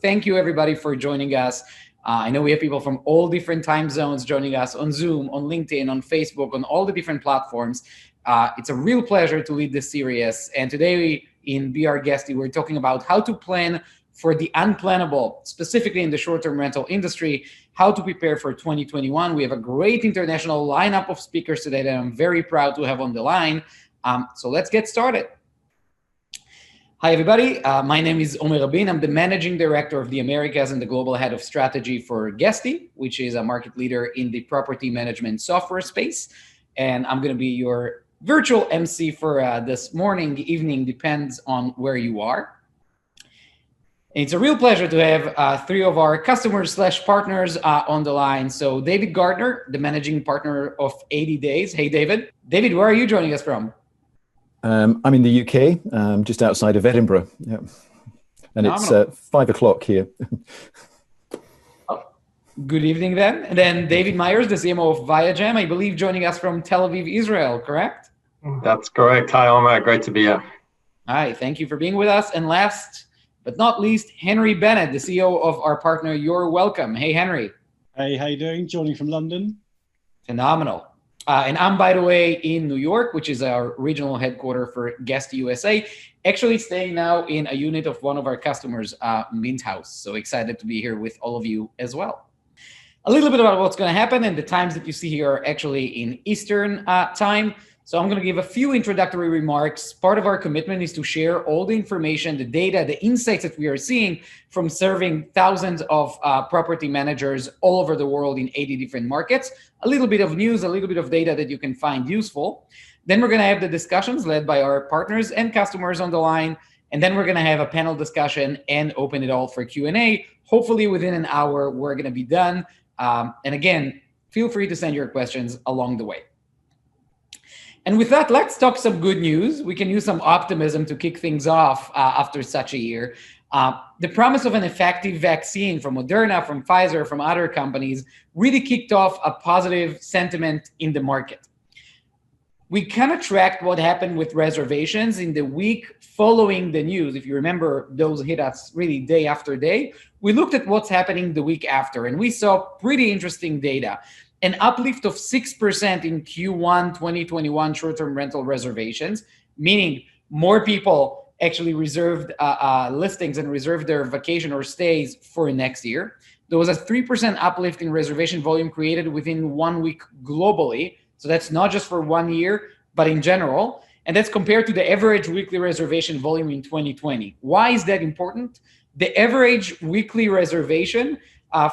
thank you everybody for joining us. I know we have people from all different time zones joining us on Zoom, on LinkedIn, on Facebook, on all the different platforms. It's a real pleasure to lead this series. And today in BR Guesty, we're talking about how to plan for the unplannable, specifically in the short-term rental industry, how to prepare for 2021. We have a great international lineup of speakers today that I'm very proud to have on the line. So let's get started. Hi, everybody. My name is Omer Rabin. I'm the Managing Director of the Americas and the Global Head of Strategy for Guesty, which is a market leader in the property management software space. And I'm going to be your virtual MC for this morning, evening, depends on where you are. It's a real pleasure to have three of our customers / partners on the line. So David Gardner, the managing partner of 80 Days. Hey, David. David, where are you joining us from? I'm in the UK, just outside of Edinburgh. Yeah. And phenomenal. It's 5 o'clock here. Oh, good evening then. And then David Myers, the CMO of Viagem, I believe joining us from Tel Aviv, Israel, correct? That's correct. Hi, Omer. Great to be here. Hi, thank you for being with us. And last but not least, Henry Bennett, the CEO of our partner, YourWelcome. Hey, Henry. Hey, how you doing? Joining from London. Phenomenal. And I'm, by the way, in New York, which is our regional headquarters for Guest USA, actually staying now in a unit of one of our customers, Mint House. So excited to be here with all of you as well. A little bit about what's going to happen, and the times that you see here are actually in Eastern time. So I'm going to give a few introductory remarks. Part of our commitment is to share all the information, the data, the insights that we are seeing from serving thousands of property managers all over the world in 80 different markets. A little bit of news, a little bit of data that you can find useful. Then we're going to have the discussions led by our partners and customers on the line. And then we're going to have a panel discussion and open it all for Q&A. Hopefully within an hour, we're going to be done. And again, feel free to send your questions along the way. And with that, let's talk some good news. We can use some optimism to kick things off after such a year. The promise of an effective vaccine from Moderna, from Pfizer, from other companies really kicked off a positive sentiment in the market. We kind of tracked what happened with reservations in the week following the news. If you remember, those hit us really day after day. We looked at what's happening the week after, and we saw pretty interesting data. An uplift of 6% in Q1 2021 short-term rental reservations, meaning more people actually reserved listings and reserved their vacation or stays for next year. There was a 3% uplift in reservation volume created within 1 week globally. So that's not just for 1 year, but in general. And that's compared to the average weekly reservation volume in 2020. Why is that important? The average weekly reservation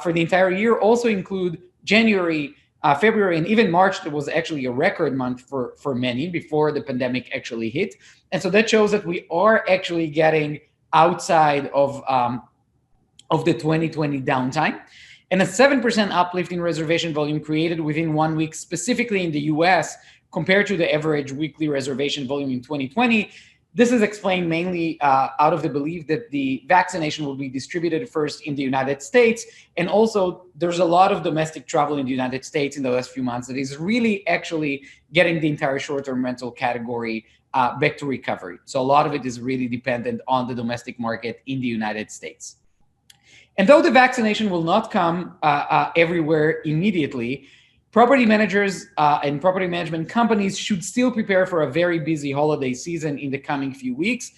for the entire year also include January, February, and even March. That was actually a record month for many before the pandemic actually hit. And so that shows that we are actually getting outside of the 2020 downtime. And a 7% uplift in reservation volume created within 1 week, specifically in the US, compared to the average weekly reservation volume in 2020. This is explained mainly out of the belief that the vaccination will be distributed first in the United States. And also, there's a lot of domestic travel in the United States in the last few months that is really actually getting the entire short-term rental category back to recovery. So a lot of it is really dependent on the domestic market in the United States. And though the vaccination will not come everywhere immediately, property managers and property management companies should still prepare for a very busy holiday season in the coming few weeks.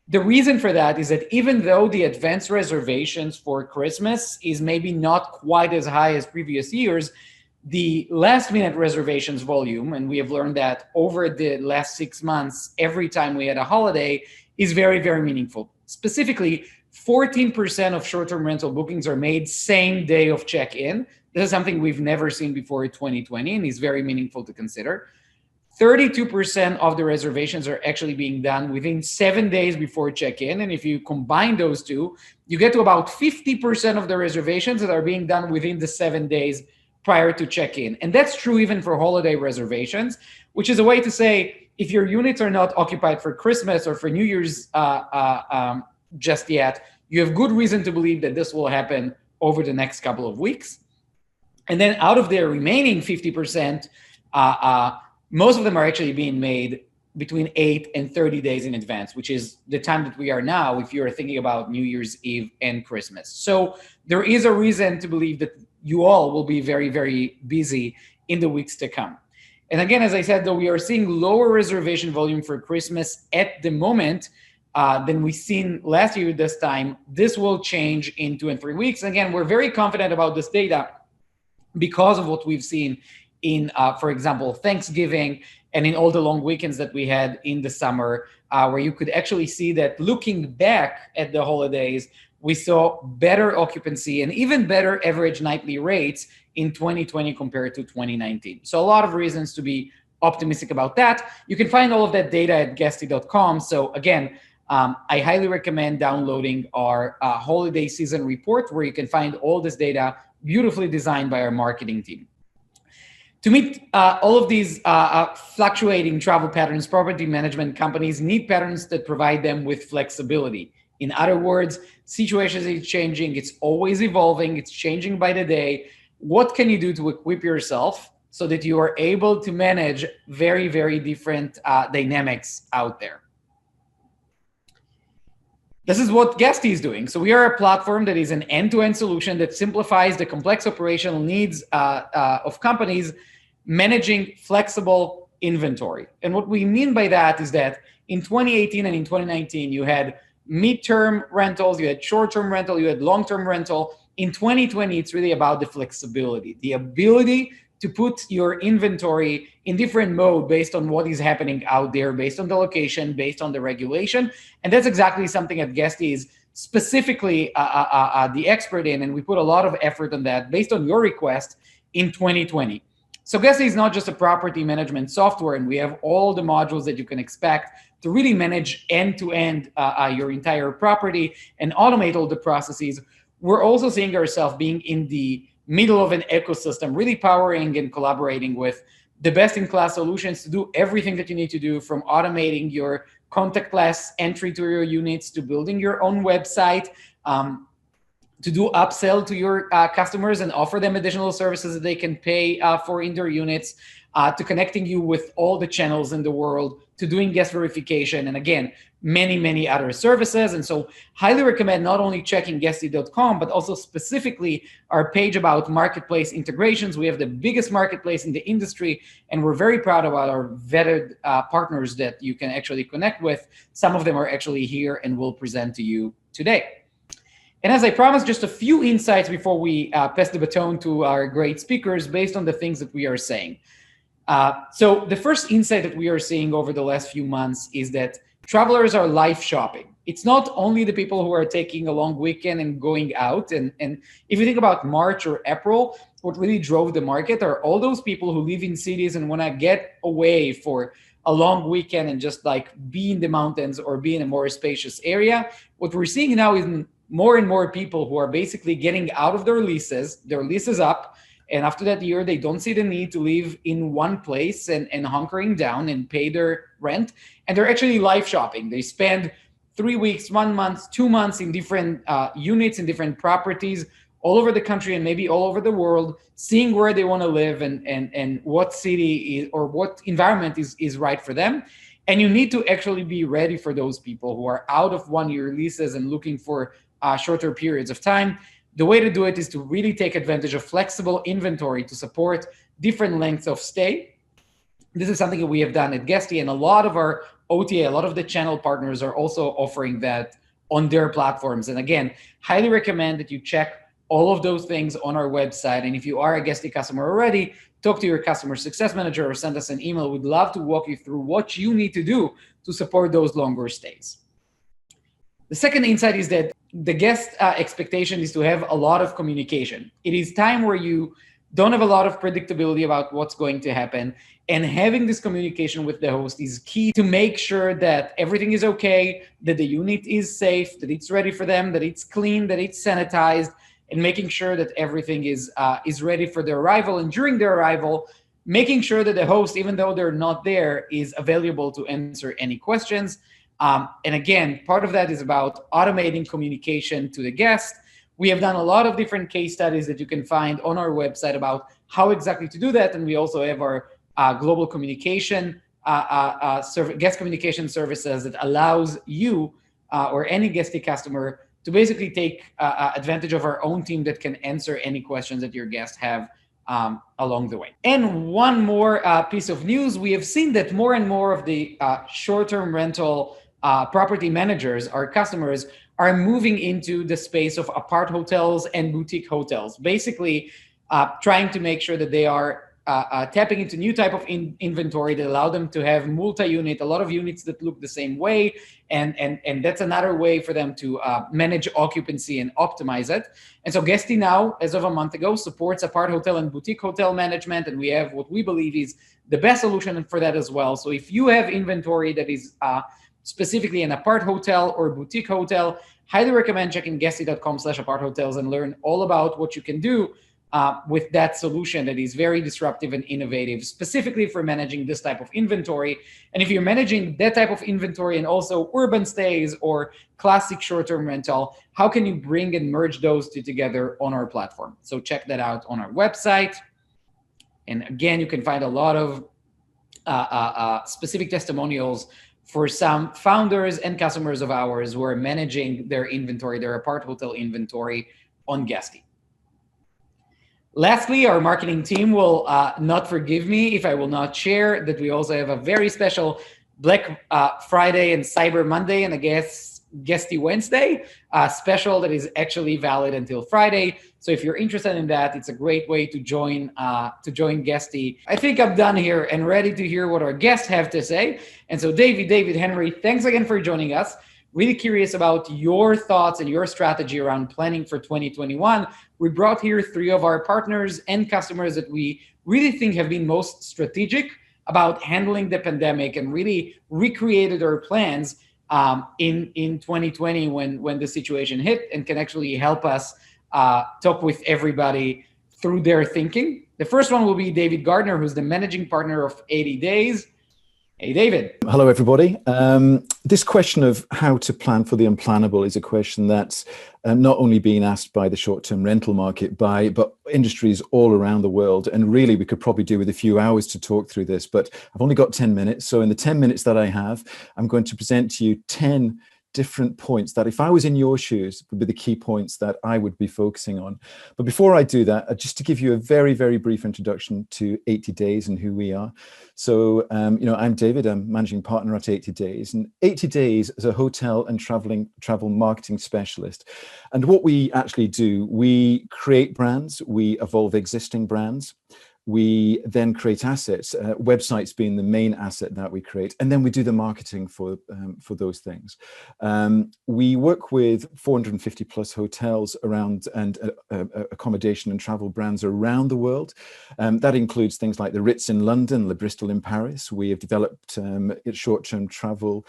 The reason for that is that even though the advanced reservations for Christmas is maybe not quite as high as previous years, the last minute reservations volume, and we have learned that over the last 6 months, every time we had a holiday, is very, very meaningful. Specifically, 14% of short-term rental bookings are made same day of check-in. This is something we've never seen before in 2020 and is very meaningful to consider. 32% of the reservations are actually being done within 7 days before check-in. And if you combine those two, you get to about 50% of the reservations that are being done within the 7 days prior to check-in. And that's true even for holiday reservations, which is a way to say, if your units are not occupied for Christmas or for New Year's just yet, you have good reason to believe that this will happen over the next couple of weeks. And then out of the remaining 50%, most of them are actually being made between 8 and 30 days in advance, which is the time that we are now if you're thinking about New Year's Eve and Christmas. So there is a reason to believe that you all will be very, very busy in the weeks to come. And again, as I said, though, we are seeing lower reservation volume for Christmas at the moment than we've seen last year this time. This will change in 2 and 3 weeks. And again, we're very confident about this data because of what we've seen in, for example, Thanksgiving and in all the long weekends that we had in the summer, where you could actually see that looking back at the holidays, we saw better occupancy and even better average nightly rates in 2020 compared to 2019. So a lot of reasons to be optimistic about that. You can find all of that data at guesty.com. So again, I highly recommend downloading our holiday season report, where you can find all this data beautifully designed by our marketing team. To meet all of these fluctuating travel patterns, property management companies need patterns that provide them with flexibility. In other words, situations are changing, it's always evolving, it's changing by the day. What can you do to equip yourself so that you are able to manage very, very different dynamics out there? This is what Guesty is doing. So we are a platform that is an end-to-end solution that simplifies the complex operational needs of companies managing flexible inventory. And what we mean by that is that in 2018 and in 2019, you had mid-term rentals, you had short-term rental, you had long-term rental. In 2020, it's really about the flexibility, the ability to put your inventory in different mode based on what is happening out there, based on the location, based on the regulation. And that's exactly something that Guesty is specifically the expert in. And we put a lot of effort on that based on your request in 2020. So Guesty is not just a property management software, and we have all the modules that you can expect to really manage end-to-end your entire property and automate all the processes. We're also seeing ourselves being in the middle of an ecosystem, really powering and collaborating with the best-in-class solutions to do everything that you need to do, from automating your contactless entry to your units to building your own website, to do upsell to your customers and offer them additional services that they can pay for in their units, to connecting you with all the channels in the world, to doing guest verification, and again, many, many other services. And so highly recommend not only checking guesty.com, but also specifically our page about marketplace integrations. We have the biggest marketplace in the industry, and we're very proud about our vetted partners that you can actually connect with. Some of them are actually here and will present to you today. And as I promised, just a few insights before we pass the baton to our great speakers based on the things that we are saying. So the first insight that we are seeing over the last few months is that travelers are life shopping. It's not only the people who are taking a long weekend and going out. And if you think about March or April, what really drove the market are all those people who live in cities and want to get away for a long weekend and just like be in the mountains or be in a more spacious area. What we're seeing now is more and more people who are basically getting out of their leases up. And after that year, they don't see the need to live in one place and hunkering down and pay their rent. And they're actually life shopping. They spend 3 weeks, 1 month, 2 months in different units and different properties all over the country and maybe all over the world, seeing where they want to live and what city is, or what environment is right for them. And you need to actually be ready for those people who are out of 1 year leases and looking for shorter periods of time. The way to do it is to really take advantage of flexible inventory to support different lengths of stay. This is something that we have done at Guesty, and a lot of our OTA, a lot of the channel partners are also offering that on their platforms. And again, highly recommend that you check all of those things on our website. And if you are a Guesty customer already, talk to your customer success manager or send us an email. We'd love to walk you through what you need to do to support those longer stays. The second insight is that the guest expectation is to have a lot of communication. It is time where you don't have a lot of predictability about what's going to happen. And having this communication with the host is key to make sure that everything is okay, that the unit is safe, that it's ready for them, that it's clean, that it's sanitized, and making sure that everything is ready for their arrival. And during their arrival, making sure that the host, even though they're not there, is available to answer any questions. And again, part of that is about automating communication to the guest. We have done a lot of different case studies that you can find on our website about how exactly to do that. And we also have our global communication guest communication services that allows you or any Guesty customer to basically take advantage of our own team that can answer any questions that your guests have along the way. And one more piece of news, we have seen that more and more of the short-term rental property managers, our customers, are moving into the space of apart hotels and boutique hotels, basically trying to make sure that they are tapping into new type of inventory that allow them to have multi-unit, a lot of units that look the same way. And that's another way for them to manage occupancy and optimize it. And so Guesty now, as of a month ago, supports apart hotel and boutique hotel management. And we have what we believe is the best solution for that as well. So if you have inventory that is specifically an apart hotel or boutique hotel, highly recommend checking guesty.com/apart hotels and learn all about what you can do with that solution that is very disruptive and innovative, specifically for managing this type of inventory. And if you're managing that type of inventory and also urban stays or classic short-term rental, how can you bring and merge those two together on our platform? So check that out on our website. And again, you can find a lot of specific testimonials for some founders and customers of ours who are managing their inventory, their apart hotel inventory on Guesty. Lastly, our marketing team will not forgive me if I will not share that we also have a very special Black Friday and Cyber Monday and I guess Guesty Wednesday special that is actually valid until Friday. So if you're interested in that, it's a great way to join Guesty. I think I'm done here and ready to hear what our guests have to say. And so David, Henry, thanks again for joining us. Really curious about your thoughts and your strategy around planning for 2021. We brought here 3 of our partners and customers that we really think have been most strategic about handling the pandemic and really recreated our plans in 2020 when the situation hit and can actually help us talk with everybody through their thinking. The first one will be David Gardner, who's the managing partner of 80 Days. Hey, David. Hello, everybody. This question of how to plan for the unplannable is a question that's not only being asked by the short-term rental market, but industries all around the world. And really, we could probably do with a few hours to talk through this, but I've only got 10 minutes. So in the 10 minutes that I have, I'm going to present to you 10 different points that if I was in your shoes would be the key points that I would be focusing on. But before I do that, just to give you a very, very brief introduction to 80 Days and who we are. So, I'm David, I'm managing partner at 80 Days, and 80 Days is a hotel and travel marketing specialist. And what we actually do, we create brands, we evolve existing brands. We then create assets, websites being the main asset that we create, and then we do the marketing for those things. We work with 450 plus hotels around and accommodation and travel brands around the world. That includes things like the Ritz in London, Le Bristol in Paris. We have developed short-term travel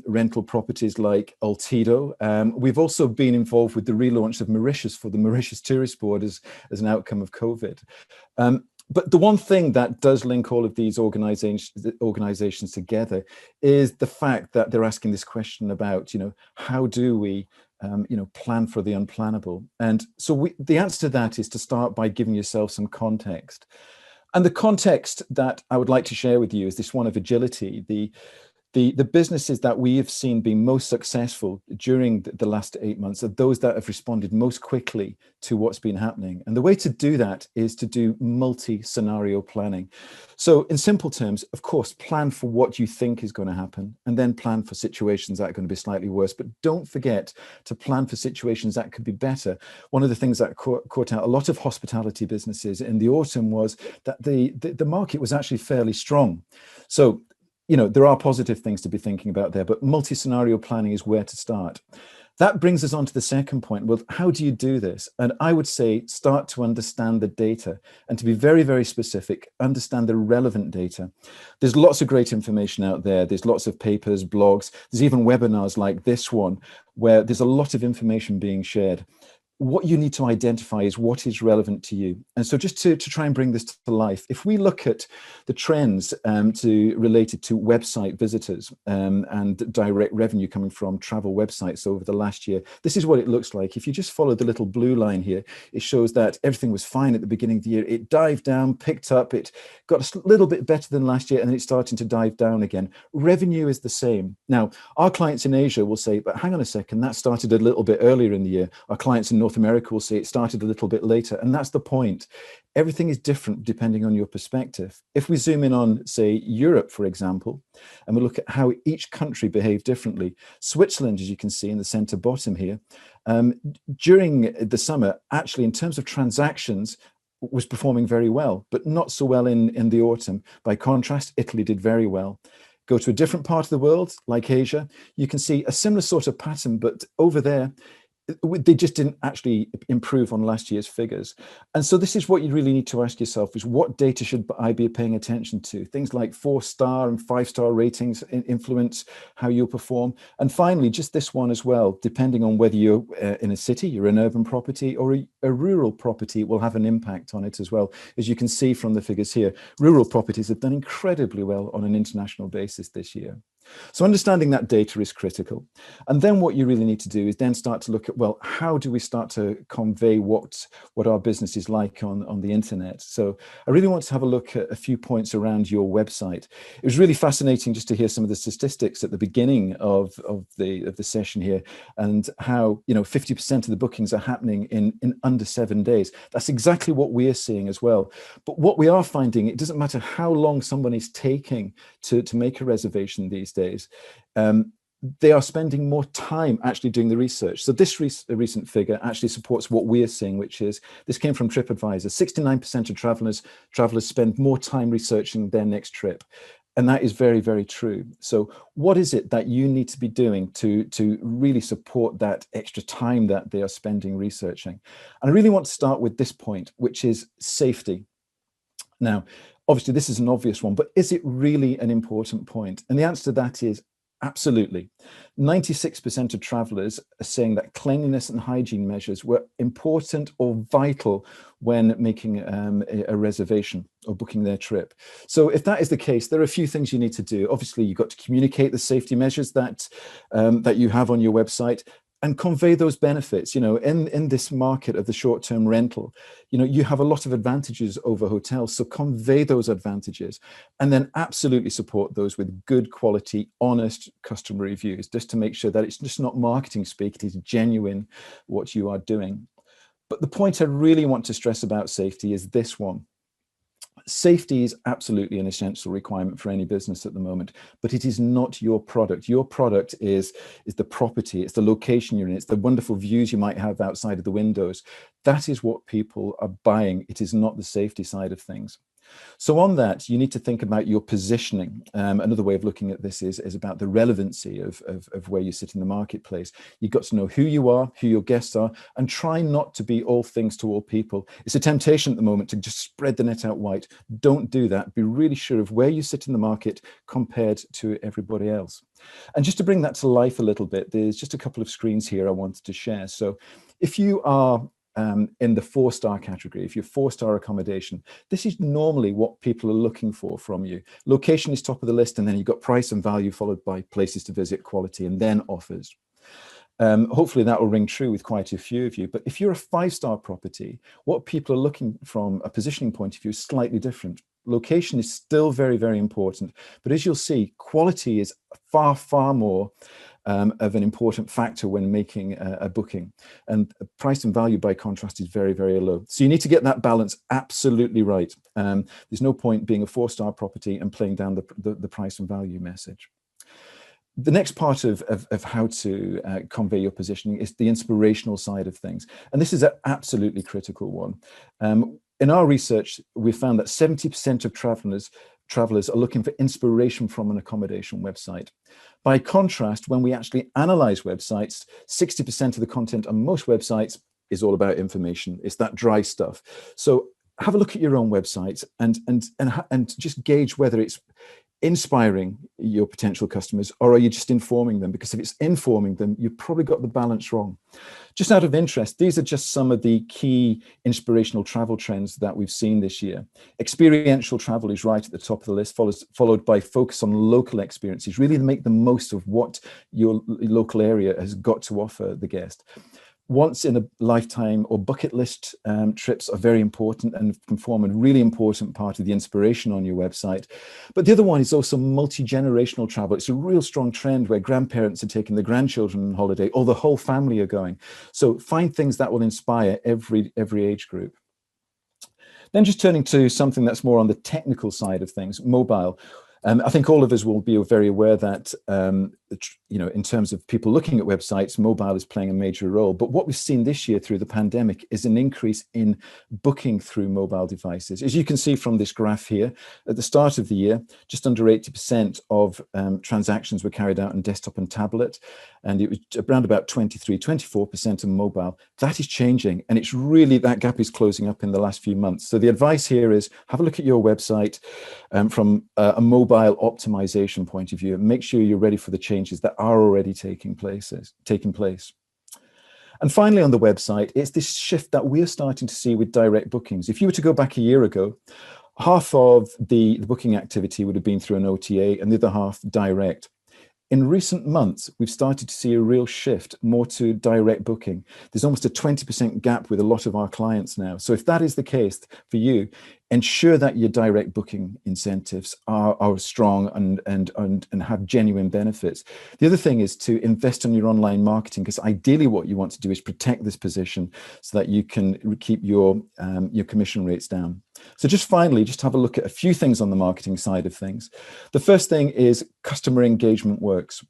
rental properties like Altido. We've also been involved with the relaunch of Mauritius for the Mauritius Tourist Board as an outcome of COVID. But the one thing that does link all of these organizations together is the fact that they're asking this question about, how do we, plan for the unplannable? And so the answer to that is to start by giving yourself some context. And the context that I would like to share with you is this one of agility. The businesses that we have seen being most successful during the last 8 months are those that have responded most quickly to what's been happening. And the way to do that is to do multi-scenario planning. So in simple terms, of course, plan for what you think is going to happen and then plan for situations that are going to be slightly worse. But don't forget to plan for situations that could be better. One of the things that caught out a lot of hospitality businesses in the autumn was that the market was actually fairly strong. So there are positive things to be thinking about there, but multi-scenario planning is where to start. That brings us on to the second point. Well, how do you do this? And I would say start to understand the data and to be very, very specific, understand the relevant data. There's lots of great information out there. There's lots of papers, blogs. There's even webinars like this one, where there's a lot of information being shared. what you need to identify is what is relevant to you. And so just to try and bring this to life, if we look at the trends related to website visitors and direct revenue coming from travel websites over the last year, this is what it looks like. If you just follow the little blue line here, it shows that everything was fine at the beginning of the year. It dived down, picked up, it got a little bit better than last year, and then it's starting to dive down again. Revenue is the same. Now, our clients in Asia will say, but hang on a second, that started a little bit earlier in the year. Our clients in North America will say it started a little bit later, and that's the point. Everything is different depending on your perspective. If we zoom in on, say, Europe, for example, and we look at how each country behaved differently, Switzerland, as you can see in the center bottom here, during the summer, actually, in terms of transactions, was performing very well, but not so well in the autumn. By contrast, Italy did very well. Go to a different part of the world, like Asia, you can see a similar sort of pattern, but over there, they just didn't actually improve on last year's figures. And so this is what you really need to ask yourself, is what data should I be paying attention to? Things like 4-star and 5-star ratings influence how you'll perform. And finally, just this one as well, depending on whether you're in a city, you're an urban property, or a rural property, will have an impact on it as well. As you can see from the figures here, rural properties have done incredibly well on an international basis this year. So understanding that data is critical. And then what you really need to do is then start to look at, well, how do we start to convey what our business is like on the internet? So I really want to have a look at a few points around your website. It was really fascinating just to hear some of the statistics at the beginning of the session here, and how 50% of the bookings are happening in under 7 days. That's exactly what we're seeing as well. But what we are finding, it doesn't matter how long someone is taking to make a reservation these days, they are spending more time actually doing the research. So this recent figure actually supports what we're seeing, which is, this came from TripAdvisor, 69% of travelers spend more time researching their next trip. And that is very, very true. So what is it that you need to be doing to really support that extra time that they are spending researching? And I really want to start with this point, which is safety. Now, obviously, this is an obvious one, but is it really an important point? And the answer to that is absolutely. 96% of travelers are saying that cleanliness and hygiene measures were important or vital when making a reservation or booking their trip. So if that is the case, there are a few things you need to do. Obviously, you've got to communicate the safety measures that you have on your website, and convey those benefits. In this market of the short-term rental, you have a lot of advantages over hotels, so convey those advantages, and then absolutely support those with good quality, honest customer reviews, just to make sure that it's just not marketing speak, it is genuine what you are doing. But the point I really want to stress about safety is this one. Safety is absolutely an essential requirement for any business at the moment, but it is not your product. Your product is the property, it's the location you're in, it's the wonderful views you might have outside of the windows. That is what people are buying. It is not the safety side of things. So on that, you need to think about your positioning. Another way of looking at this is about the relevancy of where you sit in the marketplace. You've got to know who you are, who your guests are, and try not to be all things to all people. It's a temptation at the moment to just spread the net out wide. Don't do that. Be really sure of where you sit in the market compared to everybody else. And just to bring that to life a little bit, there's just a couple of screens here I wanted to share. So if you are in the 4-star category, if you're 4-star accommodation, this is normally what people are looking for from you. Location is top of the list, and then you've got price and value, followed by places to visit, quality, and then offers. Hopefully that will ring true with quite a few of you. But if you're a 5-star property, what people are looking from a positioning point of view is slightly different. Location is still very, very important, but as you'll see, quality is far, far more of an important factor when making a booking, and price and value by contrast is very, very low. So you need to get that balance absolutely right. There's no point being a 4-star property and playing down the price and value message. The next part of how to convey your positioning is the inspirational side of things, and this is an absolutely critical one. In our research, we found that 70% of travelers are looking for inspiration from an accommodation website. By contrast, when we actually analyze websites, 60% of the content on most websites is all about information. It's that dry stuff. So have a look at your own website and just gauge whether it's inspiring your potential customers, or are you just informing them? Because if it's informing them, you've probably got the balance wrong. Just out of interest, these are just some of the key inspirational travel trends that we've seen this year. Experiential travel is right at the top of the list, followed by focus on local experiences, really make the most of what your local area has got to offer the guest. Once in a lifetime or bucket list trips are very important and can form a really important part of the inspiration on your website. But the other one is also multi-generational travel. It's a real strong trend where grandparents are taking the grandchildren on holiday, or the whole family are going. So find things that will inspire every age group. Then just turning to something that's more on the technical side of things, mobile. I think all of us will be very aware that, in terms of people looking at websites, mobile is playing a major role. But what we've seen this year through the pandemic is an increase in booking through mobile devices. As you can see from this graph here, at the start of the year, just under 80% of transactions were carried out on desktop and tablet, and it was around about 24% on mobile. That is changing, and it's really, that gap is closing up in the last few months. So the advice here is have a look at your website from a mobile optimization point of view, and make sure you're ready for the changes that are already taking place. And finally, on the website, it's this shift that we're starting to see with direct bookings. If you were to go back a year ago, half of the booking activity would have been through an OTA and the other half direct. In recent months, we've started to see a real shift more to direct booking. There's almost a 20% gap with a lot of our clients now. So if that is the case for you, ensure that your direct booking incentives are strong and have genuine benefits. The other thing is to invest in your online marketing, because ideally what you want to do is protect this position so that you can keep your commission rates down. So just finally, just have a look at a few things on the marketing side of things. The first thing is customer engagement works.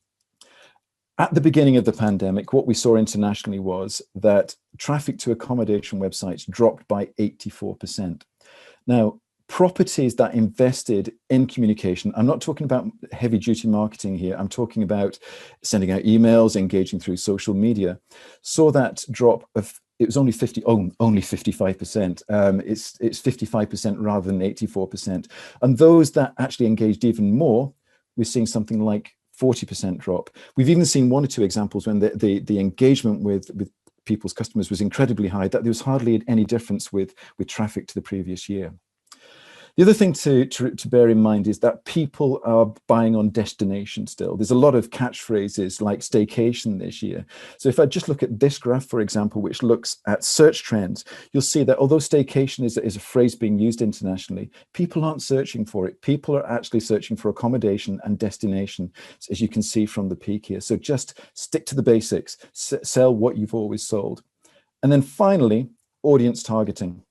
At the beginning of the pandemic, what we saw internationally was that traffic to accommodation websites dropped by 84%. Now, properties that invested in communication, I'm not talking about heavy duty marketing here, I'm talking about sending out emails, engaging through social media, saw that drop of, it was only 55%. It's 55% rather than 84%. And those that actually engaged even more, we're seeing something like 40% drop. We've even seen one or two examples when the engagement with people's customers was incredibly high, that there was hardly any difference with traffic to the previous year. The other thing to bear in mind is that people are buying on destination still. There's a lot of catchphrases like staycation this year. So if I just look at this graph, for example, which looks at search trends, you'll see that although staycation is a phrase being used internationally, people aren't searching for it. People are actually searching for accommodation and destination, as you can see from the peak here. So just stick to the basics, sell what you've always sold. And then finally, audience targeting.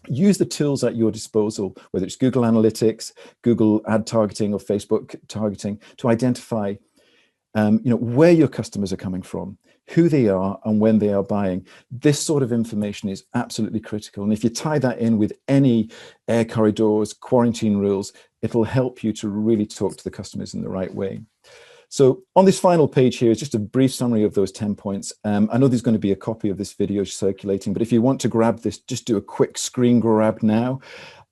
Use the tools at your disposal, whether it's Google Analytics, Google ad targeting, or Facebook targeting, to identify where your customers are coming from, who they are, and when they are buying. This sort of information is absolutely critical. And if you tie that in with any air corridors, quarantine rules, it'll help you to really talk to the customers in the right way. So on this final page here is just a brief summary of those 10 points. I know there's going to be a copy of this video circulating, but if you want to grab this, just do a quick screen grab now.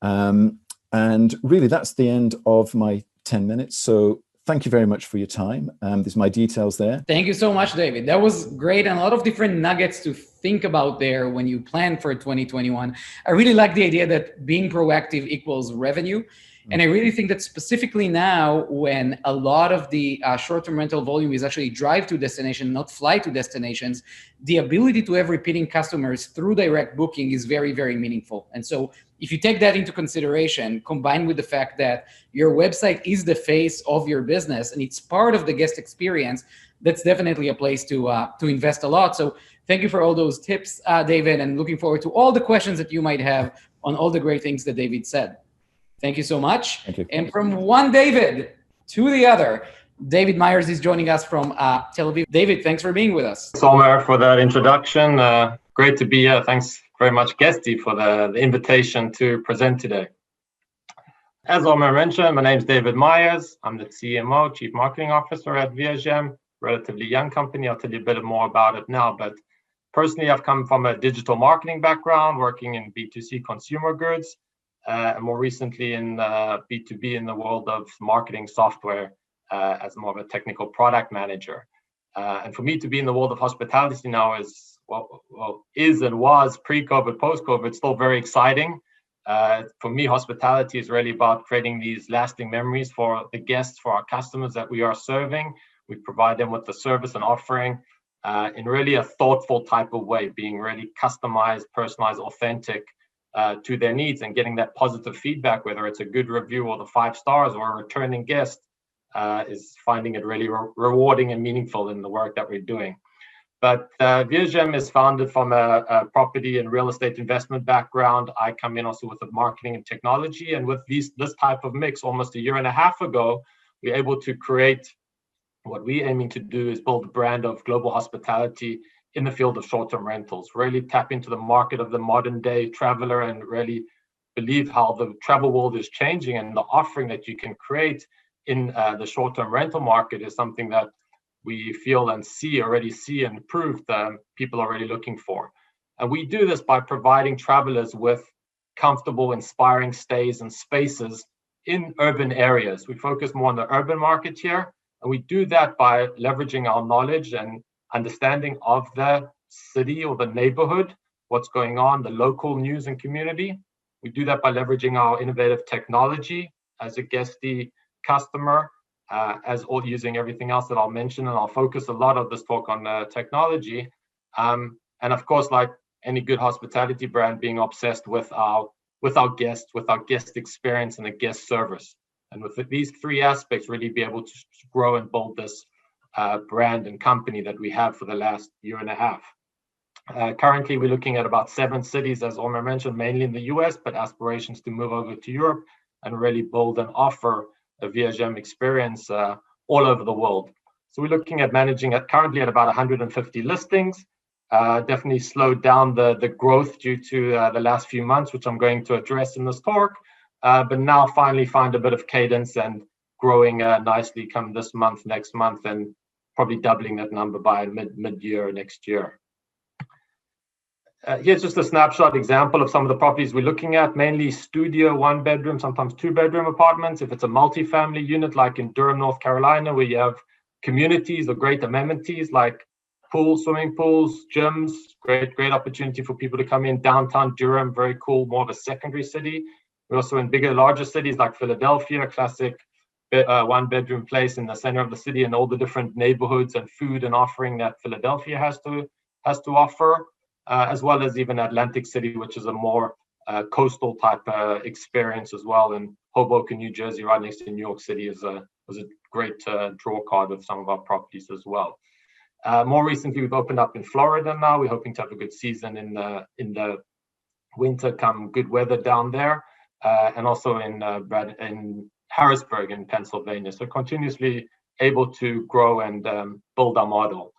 And really, that's the end of my 10 minutes. So thank you very much for your time. There's my details there. Thank you so much, David. That was great, and a lot of different nuggets to think about there when you plan for 2021. I really like the idea that being proactive equals revenue. And I really think that specifically now, when a lot of the short-term rental volume is actually drive to destination, not fly to destinations, the ability to have repeating customers through direct booking is very, very meaningful. And so if you take that into consideration, combined with the fact that your website is the face of your business and it's part of the guest experience, that's definitely a place to invest a lot. So thank you for all those tips, David, and looking forward to all the questions that you might have on all the great things that David said. Thank you so much. Thank you. And from one David to the other, David Myers is joining us from Tel Aviv. David, thanks for being with us. Thanks, Omer, for that introduction. Great to be here. Thanks very much, Guesty, for the invitation to present today. As Omer mentioned, my name is David Myers. I'm the CMO, Chief Marketing Officer at Viagem, relatively young company. I'll tell you a bit more about it now. But personally, I've come from a digital marketing background, working in B2C consumer goods. and more recently in B2B in the world of marketing software as more of a technical product manager. And for me to be in the world of hospitality now is and was pre-COVID, post-COVID, still very exciting. For me, hospitality is really about creating these lasting memories for the guests, for our customers that we are serving. We provide them with the service and offering in really a thoughtful type of way, being really customized, personalized, authentic to their needs, and getting that positive feedback, whether it's a good review or the 5 stars or a returning guest, is finding it really rewarding and meaningful in the work that we're doing. But Viagem is founded from a property and real estate investment background. I come in also with the marketing and technology, and with this type of mix, almost a year and a half ago, we're able to create what we're aiming to do is build a brand of global hospitality in the field of short-term rentals, really tap into the market of the modern day traveler and really believe how the travel world is changing, and the offering that you can create in the short-term rental market is something that we feel and already see and prove that people are already looking for. And we do this by providing travelers with comfortable, inspiring stays and spaces in urban areas. We focus more on the urban market here, and we do that by leveraging our knowledge and understanding of the city or the neighborhood, what's going on, the local news and community. We do that by leveraging our innovative technology as a Guesty customer, as all using everything else that I'll mention, and I'll focus a lot of this talk on technology. And of course, like any good hospitality brand, being obsessed with our guests, with our guest experience and the guest service. And with these 3 aspects, really be able to grow and build this brand and company that we have for the last year and a half. Currently, we're looking at about 7 cities, as Omer mentioned, mainly in the US, but aspirations to move over to Europe and really build and offer a Viagem experience all over the world. So we're looking at managing currently at about 150 listings. Definitely slowed down the growth due to the last few months, which I'm going to address in this talk. But now finally find a bit of cadence and growing nicely come this month, next month, and probably doubling that number by mid-year next year. Here's just a snapshot example of some of the properties we're looking at, mainly studio, 1-bedroom, sometimes 2-bedroom apartments. If it's a multi-family unit, like in Durham, North Carolina, where you have communities or great amenities like pools, swimming pools, gyms, great opportunity for people to come in. Downtown Durham, very cool, more of a secondary city. We're also in bigger, larger cities like Philadelphia, classic 1-bedroom place in the center of the city, and all the different neighborhoods and food and offering that Philadelphia has to offer. As well as even Atlantic City, which is a more coastal type experience as well. And Hoboken, New Jersey, right next to New York City, was a great draw card with some of our properties as well. More recently, we've opened up in Florida now. We're hoping to have a good season in the winter, come good weather down there, and also in Harrisburg in Pennsylvania. So continuously able to grow and build our model.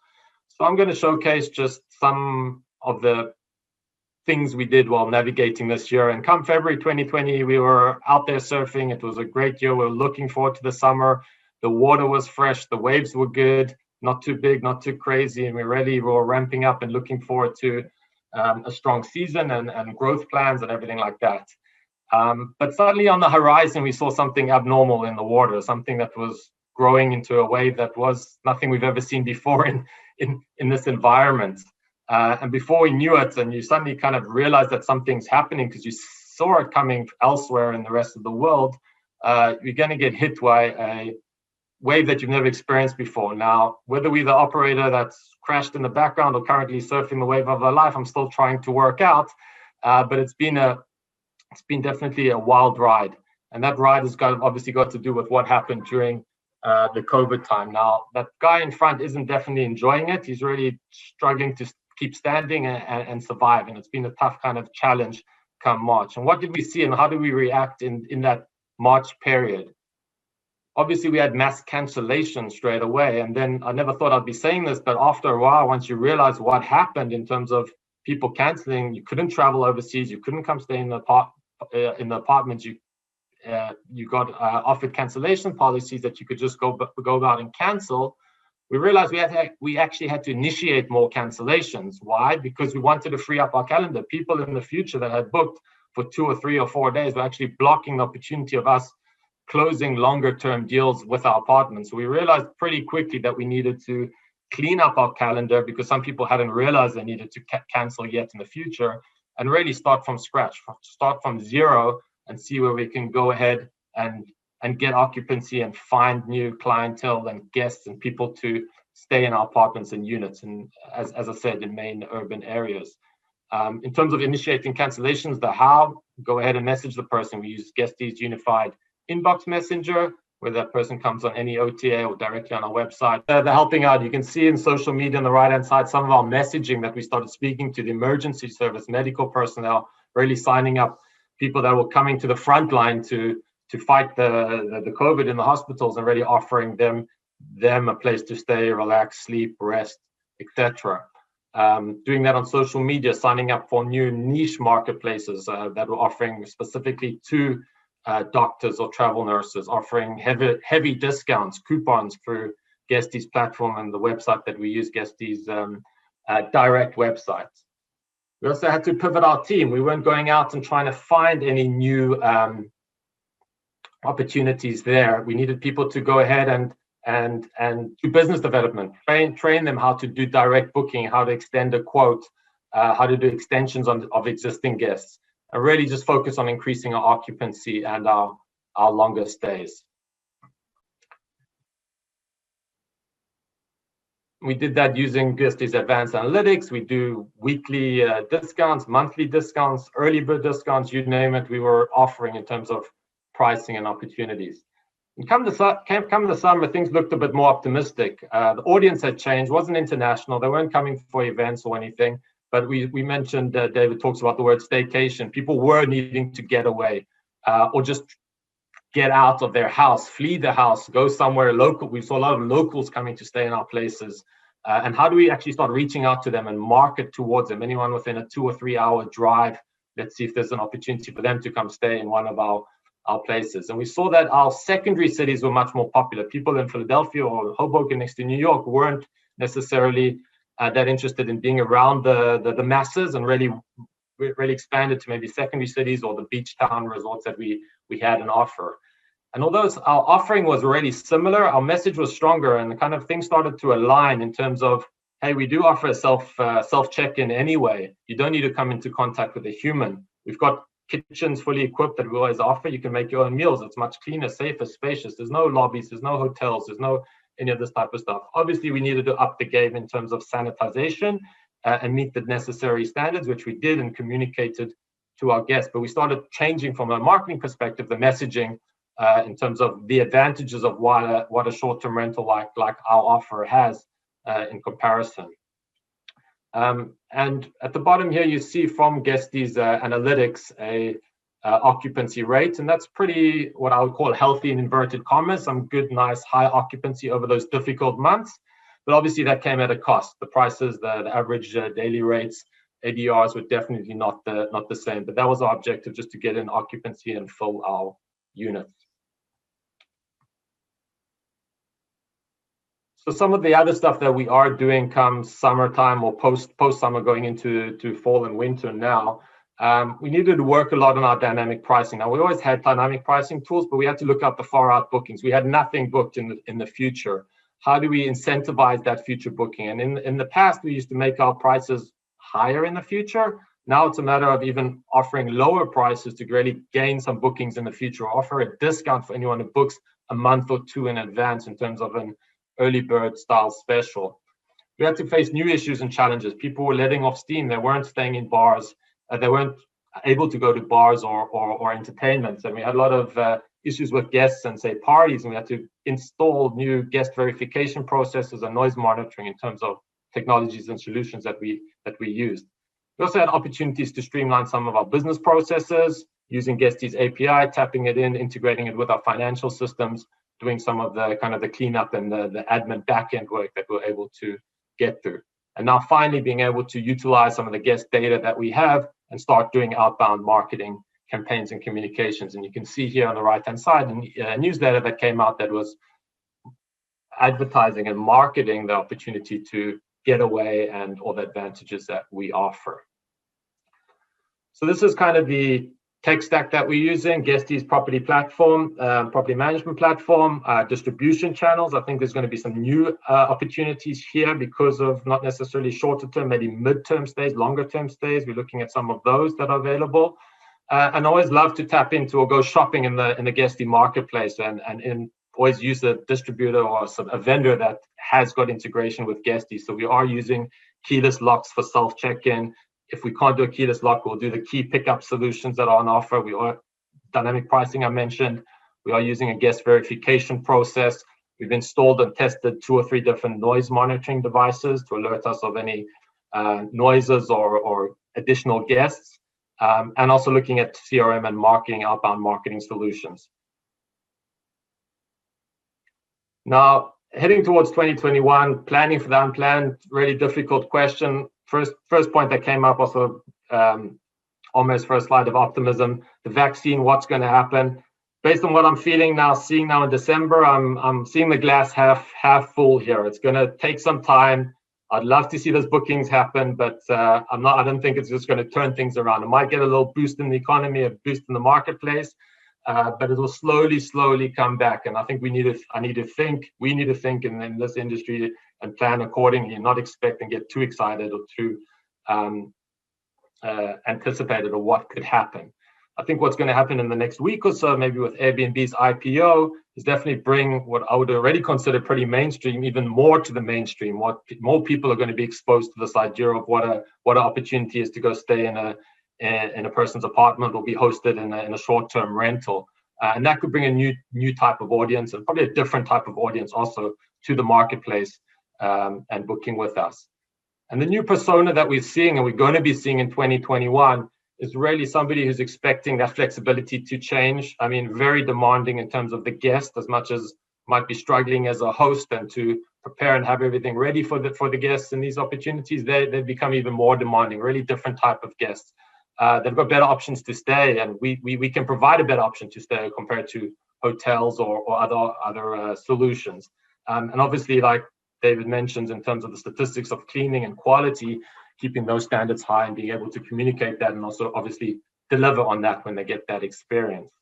So I'm going to showcase just some of the things we did while navigating this year. And come February 2020, we were out there surfing. It was a great year. We were looking forward to the summer. The water was fresh. The waves were good, not too big, not too crazy. And we really were ramping up and looking forward to a strong season and growth plans and everything like that. But suddenly on the horizon, we saw something abnormal in the water, something that was growing into a wave that was nothing we've ever seen before in this environment. And before we knew it, and you suddenly kind of realize that something's happening because you saw it coming elsewhere in the rest of the world, you're going to get hit by a wave that you've never experienced before. Now, whether we're the operator that's crashed in the background or currently surfing the wave of our life, I'm still trying to work out. But it's been definitely a wild ride. And that ride has obviously got to do with what happened during the COVID time. Now, that guy in front isn't definitely enjoying it. He's really struggling to keep standing and survive. And it's been a tough kind of challenge come March. And what did we see and how did we react in that March period? Obviously, we had mass cancellation straight away. And then I never thought I'd be saying this, but after a while, once you realize what happened in terms of people canceling, you couldn't travel overseas, you couldn't come stay in the apartments, you got offered cancellation policies that you could just go out and cancel. We realized we actually had to initiate more cancellations. Why? Because we wanted to free up our calendar. People in the future that had booked for 2 or 3 or 4 days, we're actually blocking the opportunity of us closing longer term deals with our apartments. So we realized pretty quickly that we needed to clean up our calendar, because some people hadn't realized they needed to cancel yet in the future, and really start from scratch, start from zero, and see where we can go ahead and get occupancy and find new clientele and guests and people to stay in our apartments and units, and as I said, in main urban areas. In terms of initiating cancellations, the how, go ahead and message the person. We use Guesty's unified inbox messenger, where that person comes on any OTA or directly on our website. They're helping out. You can see in social media on the right-hand side some of our messaging that we started speaking to the emergency service, medical personnel, really signing up people that were coming to the front line to fight the COVID in the hospitals, and really offering them a place to stay, relax, sleep, rest, etc. Doing that on social media, signing up for new niche marketplaces that were offering specifically to doctors or travel nurses, offering heavy discounts, coupons through Guesty's platform and the website that we use, Guesty's direct website. We also had to pivot our team. We weren't going out and trying to find any new opportunities there. We needed people to go ahead and do business development, train them how to do direct booking, how to extend a quote, how to do extensions of existing guests, and really just focus on increasing our occupancy and our longer stays. We did that using Guesty's advanced analytics. We do weekly discounts, monthly discounts, early bird discounts, you name it, we were offering in terms of pricing and opportunities. And come the summer, things looked a bit more optimistic. The audience had changed, wasn't international. They weren't coming for events or anything, but we mentioned, David talks about the word staycation. People were needing to get away or just get out of their house, flee the house, go somewhere local. We saw a lot of locals coming to stay in our places. And how do we actually start reaching out to them and market towards them? Anyone within a 2 or 3 hour drive, let's see if there's an opportunity for them to come stay in one of our places. And we saw that our secondary cities were much more popular. People in Philadelphia or Hoboken next to New York weren't necessarily that interested in being around the masses, and really expanded to maybe secondary cities or the beach town resorts that we had an offer. And although our offering was really similar, our message was stronger, and kind of things started to align in terms of, hey, we do offer a self check-in anyway. You don't need to come into contact with a human. We've got kitchens fully equipped that we always offer. You can make your own meals. It's much cleaner, safer, spacious. There's no lobbies, there's no hotels, there's no any of this type of stuff. Obviously, we needed to up the game in terms of sanitization and meet the necessary standards, which we did and communicated to our guests. But we started changing from a marketing perspective, the messaging in terms of the advantages of what a short-term rental like our offer has in comparison. And at the bottom here, you see from Guesty's analytics a occupancy rate, and that's pretty what I would call healthy in inverted commas, some good, nice, high occupancy over those difficult months. But obviously that came at a cost. The prices, the average daily rates, ADRs were definitely not the same. But that was our objective, just to get in occupancy and fill our units. So some of the other stuff that we are doing come summertime or post-summer going into fall and winter now, we needed to work a lot on our dynamic pricing. Now, we always had dynamic pricing tools, but we had to look up the far out bookings. We had nothing booked in the future. How do we incentivize that future booking? And in the past, we used to make our prices higher in the future. Now it's a matter of even offering lower prices to really gain some bookings in the future, or offer a discount for anyone who books a month or two in advance in terms of an early bird style special. We had to face new issues and challenges. People were letting off steam. They weren't staying in bars. They weren't able to go to bars or entertainments. And we had a lot of issues with guests and, say, parties. And we had to install new guest verification processes and noise monitoring in terms of technologies and solutions that we used. We also had opportunities to streamline some of our business processes using Guesty's API, tapping it in, integrating it with our financial systems, doing some of the kind of the cleanup and the admin backend work that we're able to get through. And now finally being able to utilize some of the guest data that we have and start doing outbound marketing campaigns and communications. And you can see here on the right-hand side, a newsletter that came out that was advertising and marketing the opportunity to get away and all the advantages that we offer. So this is kind of the tech stack that we're using, Guesty's property platform, property management platform, distribution channels. I think there's going to be some new opportunities here because of not necessarily shorter term, maybe mid-term stays, longer term stays. We're looking at some of those that are available. And I always love to tap into or go shopping in the Guesty marketplace and always use a distributor or a vendor that has got integration with Guesty. So we are using keyless locks for self-check-in. If we can't do a keyless lock, we'll do the key pickup solutions that are on offer. We are dynamic pricing, I mentioned. We are using a guest verification process. We've installed and tested 2 or 3 different noise monitoring devices to alert us of any noises or additional guests. And also looking at CRM and marketing, outbound marketing solutions. Now, heading towards 2021, planning for the unplanned, really difficult question. First point that came up also almost first slide of optimism, the vaccine, what's going to happen. Based on what I'm seeing now in December, I'm seeing the glass half full here. It's going to take some time. I'd love to see those bookings happen, but I don't think it's just going to turn things around. It might get a little boost in the economy, a boost in the marketplace, but it will slowly come back. And I think we need to think in this industry and plan accordingly, not expect and get too excited or too anticipated of what could happen. I think what's going to happen in the next week or so, maybe with Airbnb's IPO, is definitely bring what I would already consider pretty mainstream, even more to the mainstream. What more people are going to be exposed to this idea of what an opportunity is to go stay in a person's apartment or be hosted in a short-term rental, and that could bring a new type of audience and probably a different type of audience also to the marketplace and booking with us. And the new persona that we're seeing and we're going to be seeing in 2021 is really somebody who's expecting that flexibility to change. I mean, very demanding in terms of the guest, as much as might be struggling as a host and to prepare and have everything ready for the guests in these opportunities. They've become even more demanding, really different type of guests. They've got better options to stay, and we can provide a better option to stay compared to hotels or other solutions. And obviously, like David mentions, in terms of the statistics of cleaning and quality, keeping those standards high and being able to communicate that and also obviously deliver on that when they get that experience.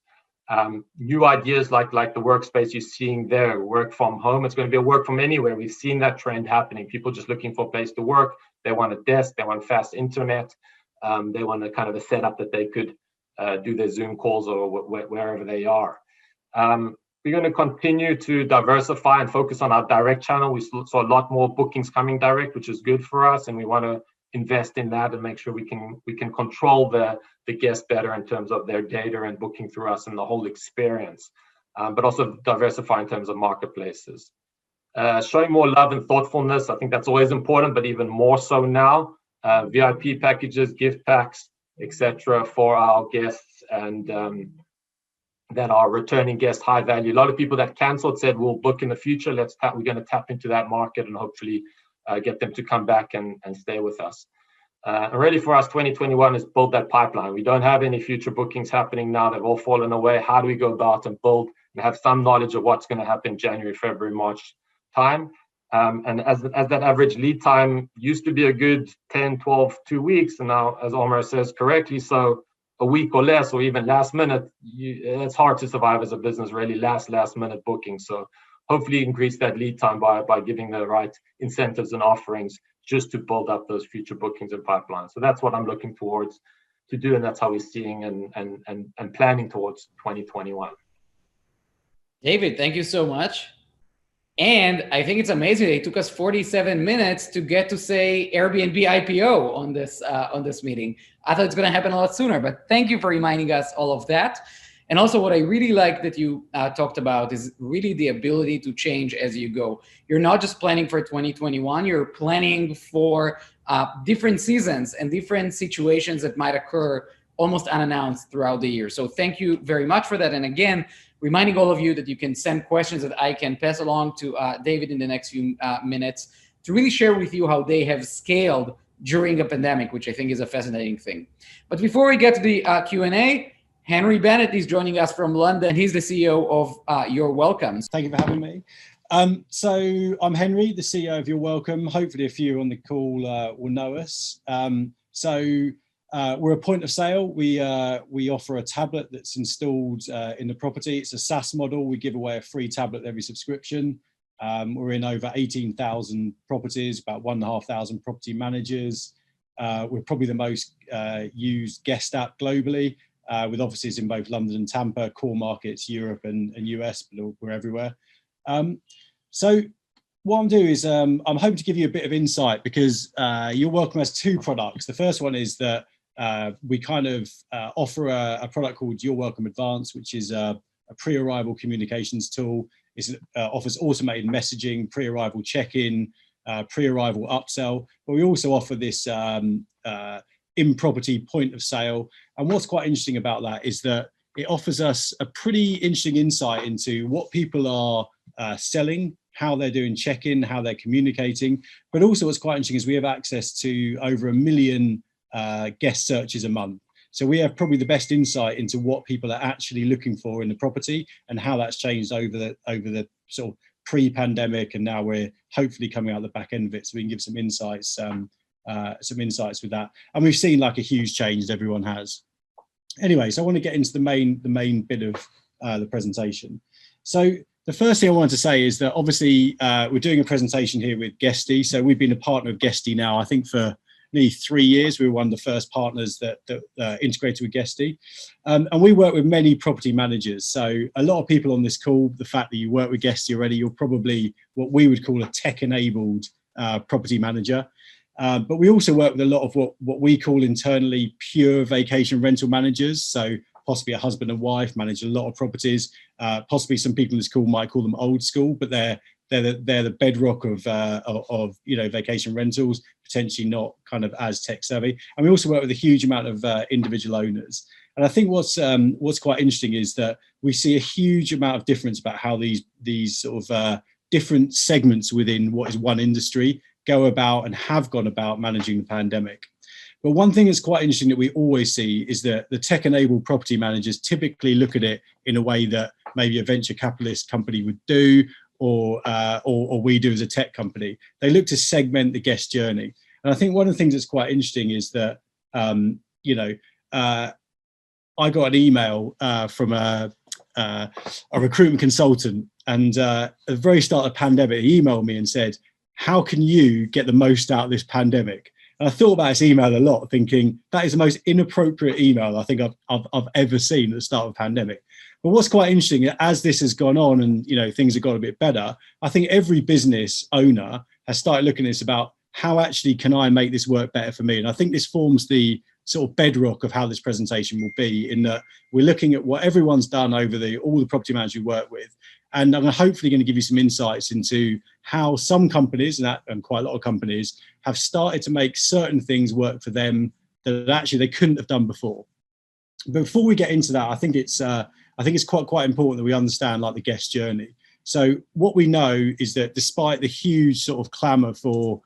New ideas like the workspace you're seeing there, work from home. It's going to be a work from anywhere. We've seen that trend happening. People just looking for a place to work. They want a desk. They want fast internet. They want a kind of a setup that they could do their Zoom calls or wherever they are. We're going to continue to diversify and focus on our direct channel. We saw a lot more bookings coming direct, which is good for us, and we want to invest in that and make sure we can control the guest better in terms of their data and booking through us and the whole experience, but also diversify in terms of marketplaces. Showing more love and thoughtfulness, I think that's always important, but even more so now. VIP packages, gift packs, etc. for our guests and that are returning guests, high value. A lot of people that canceled said we'll book in the future. We're going to tap into that market and hopefully get them to come back and stay with us. And ready for us 2021 is build that pipeline. We don't have any future bookings happening now. They've all fallen away. How do we go about and build and have some knowledge of what's going to happen January, February, March time? And as that average lead time used to be a good 10, 12, 2 weeks. And now, as Omar says correctly, so a week or less, or even last minute, it's hard to survive as a business, really last minute booking. So hopefully increase that lead time by giving the right incentives and offerings just to build up those future bookings and pipelines. So that's what I'm looking towards to do. And that's how we're seeing and planning towards 2021. David, thank you so much. And I think it's amazing that it took us 47 minutes to get to say Airbnb IPO on this meeting. I thought it's going to happen a lot sooner, but thank you for reminding us all of that. And also what I really like that you talked about is really the ability to change as you go. You're not just planning for 2021, you're planning for different seasons and different situations that might occur almost unannounced throughout the year. So thank you very much for that. And again, reminding all of you that you can send questions that I can pass along to David in the next few minutes to really share with you how they have scaled during a pandemic, which I think is a fascinating thing. But before we get to the Q&A, Henry Bennett is joining us from London. He's the CEO of YourWelcome. Thank you for having me. So I'm Henry, the CEO of YourWelcome. Hopefully a few on the call will know us. We're a point of sale. We offer a tablet that's installed in the property. It's a SaaS model. We give away a free tablet every subscription. We're in over 18,000 properties, about 1,500 property managers. We're probably the most used guest app globally, with offices in both London and Tampa, core markets, Europe and US, but we're everywhere. So what I'm doing is I'm hoping to give you a bit of insight, because YourWelcome has two products. The first one is that we kind of offer a product called YourWelcome Advanced, which is a pre-arrival communications tool. It offers automated messaging, pre-arrival check-in, pre-arrival upsell, but we also offer this in-property point of sale. And what's quite interesting about that is that it offers us a pretty interesting insight into what people are selling, how they're doing check-in, how they're communicating. But also what's quite interesting is we have access to over 1 million guest searches a month. So we have probably the best insight into what people are actually looking for in the property and how that's changed over the sort of pre-pandemic, and now we're hopefully coming out the back end of it, so we can give some insights with that. And we've seen like a huge change, as everyone has. Anyway, so I want to get into the main bit of the presentation. So the first thing I wanted to say is that obviously we're doing a presentation here with Guesty. So we've been a partner of Guesty now, I think for nearly 3 years. We were one of the first partners that integrated with Guesty. And we work with many property managers. So a lot of people on this call, the fact that you work with Guesty already, you're probably what we would call a tech-enabled property manager. But we also work with a lot of what we call internally pure vacation rental managers. So possibly a husband and wife manage a lot of properties. Possibly some people in this call might call them old school, but they're the bedrock of vacation rentals, potentially not kind of as tech savvy. And we also work with a huge amount of individual owners. And I think what's quite interesting is that we see a huge amount of difference about how these sort of different segments within what is one industry go about and have gone about managing the pandemic. But one thing that's quite interesting that we always see is that the tech-enabled property managers typically look at it in a way that maybe a venture capitalist company would do, or we do as a tech company. They look to segment the guest journey. And I think one of the things that's quite interesting is that, I got an email from a recruitment consultant, and at the very start of the pandemic, he emailed me and said, "How can you get the most out of this pandemic?" And I thought about this email a lot, thinking that is the most inappropriate email I think I've ever seen at the start of the pandemic. But what's quite interesting, as this has gone on and things have got a bit better, I think every business owner has started looking at this about how actually can I make this work better for me? And I think this forms the sort of bedrock of how this presentation will be, in that we're looking at what everyone's done over all the property managers we work with. And I'm hopefully going to give you some insights into how some companies, and quite a lot of companies, have started to make certain things work for them that actually they couldn't have done before. But before we get into that, I think it's quite important that we understand like the guest journey. So what we know is that despite the huge sort of clamour for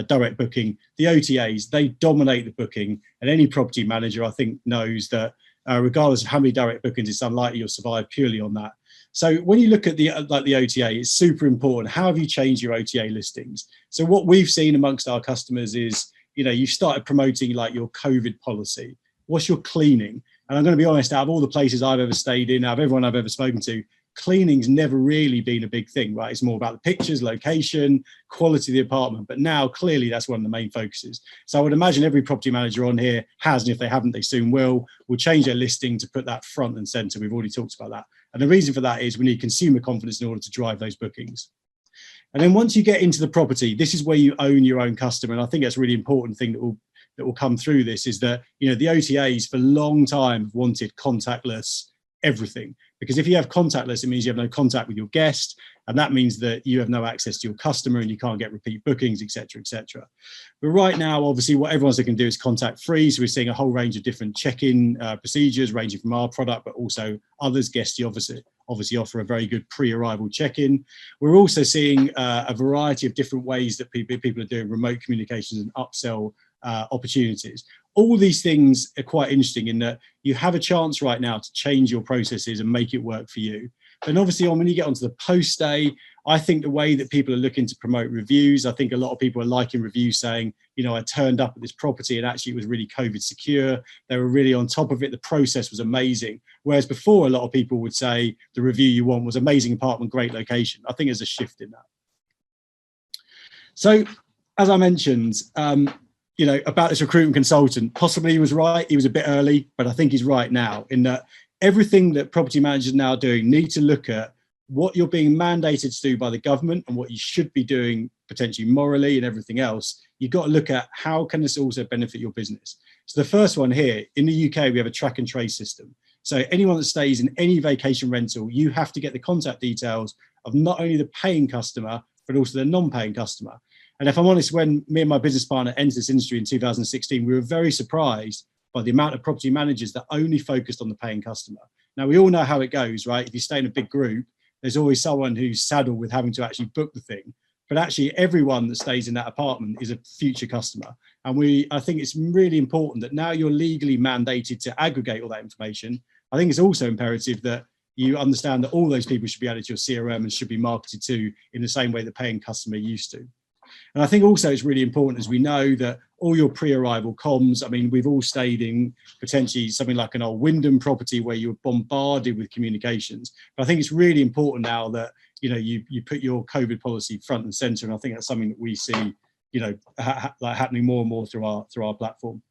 direct booking, the OTAs, they dominate the booking, and any property manager I think knows that regardless of how many direct bookings, it's unlikely you'll survive purely on that. So when you look at the OTA, it's super important. How have you changed your OTA listings? So what we've seen amongst our customers is, you started promoting like your COVID policy. What's your cleaning? And I'm going to be honest, out of all the places I've ever stayed in, out of everyone I've ever spoken to, cleaning's never really been a big thing, right? It's more about the pictures, location, quality of the apartment. But now clearly that's one of the main focuses. So I would imagine every property manager on here has, and if they haven't, they soon will change their listing to put that front and center. We've already talked about that. And the reason for that is we need consumer confidence in order to drive those bookings. And then once you get into the property, this is where you own your own customer. And I think that's a really important thing that will come through this, is that, the OTAs for a long time have wanted contactless everything. Because if you have contactless, it means you have no contact with your guest, and that means that you have no access to your customer and you can't get repeat bookings, etc., etc. But right now, obviously, what everyone's looking to do is contact free. So we're seeing a whole range of different check-in procedures, ranging from our product, but also others. Guesty obviously offer a very good pre-arrival check-in. We're also seeing a variety of different ways that people are doing remote communications and upsell opportunities. All these things are quite interesting in that you have a chance right now to change your processes and make it work for you. Then obviously when you get onto the post stay, I think the way that people are looking to promote reviews, I think a lot of people are liking reviews saying, you know, I turned up at this property and actually it was really COVID secure. They were really on top of it. The process was amazing. Whereas before, a lot of people would say the review you want was amazing apartment, great location. I think there's a shift in that. So as I mentioned, you know, about this recruitment consultant, possibly he was right. He was a bit early, but I think he's right now in that everything that property managers are now doing need to look at what you're being mandated to do by the government and what you should be doing potentially morally and everything else. You've got to look at how can this also benefit your business. So the first one here, in the UK, we have a track and trace system. So anyone that stays in any vacation rental, you have to get the contact details of not only the paying customer, but also the non-paying customer. And if I'm honest, when me and my business partner entered this industry in 2016, we were very surprised by the amount of property managers that only focused on the paying customer. Now, we all know how it goes, right? If you stay in a big group, there's always someone who's saddled with having to actually book the thing. But actually, everyone that stays in that apartment is a future customer. And I think it's really important that now you're legally mandated to aggregate all that information. I think it's also imperative that you understand that all those people should be added to your CRM and should be marketed to in the same way the paying customer used to. And I think also it's really important, as we know, that all your pre-arrival comms, I mean, we've all stayed in potentially something like an old Wyndham property where you're bombarded with communications. But I think it's really important now that, you know, you put your COVID policy front and center. And I think that's something that we see, you know, like happening more and more through our platform.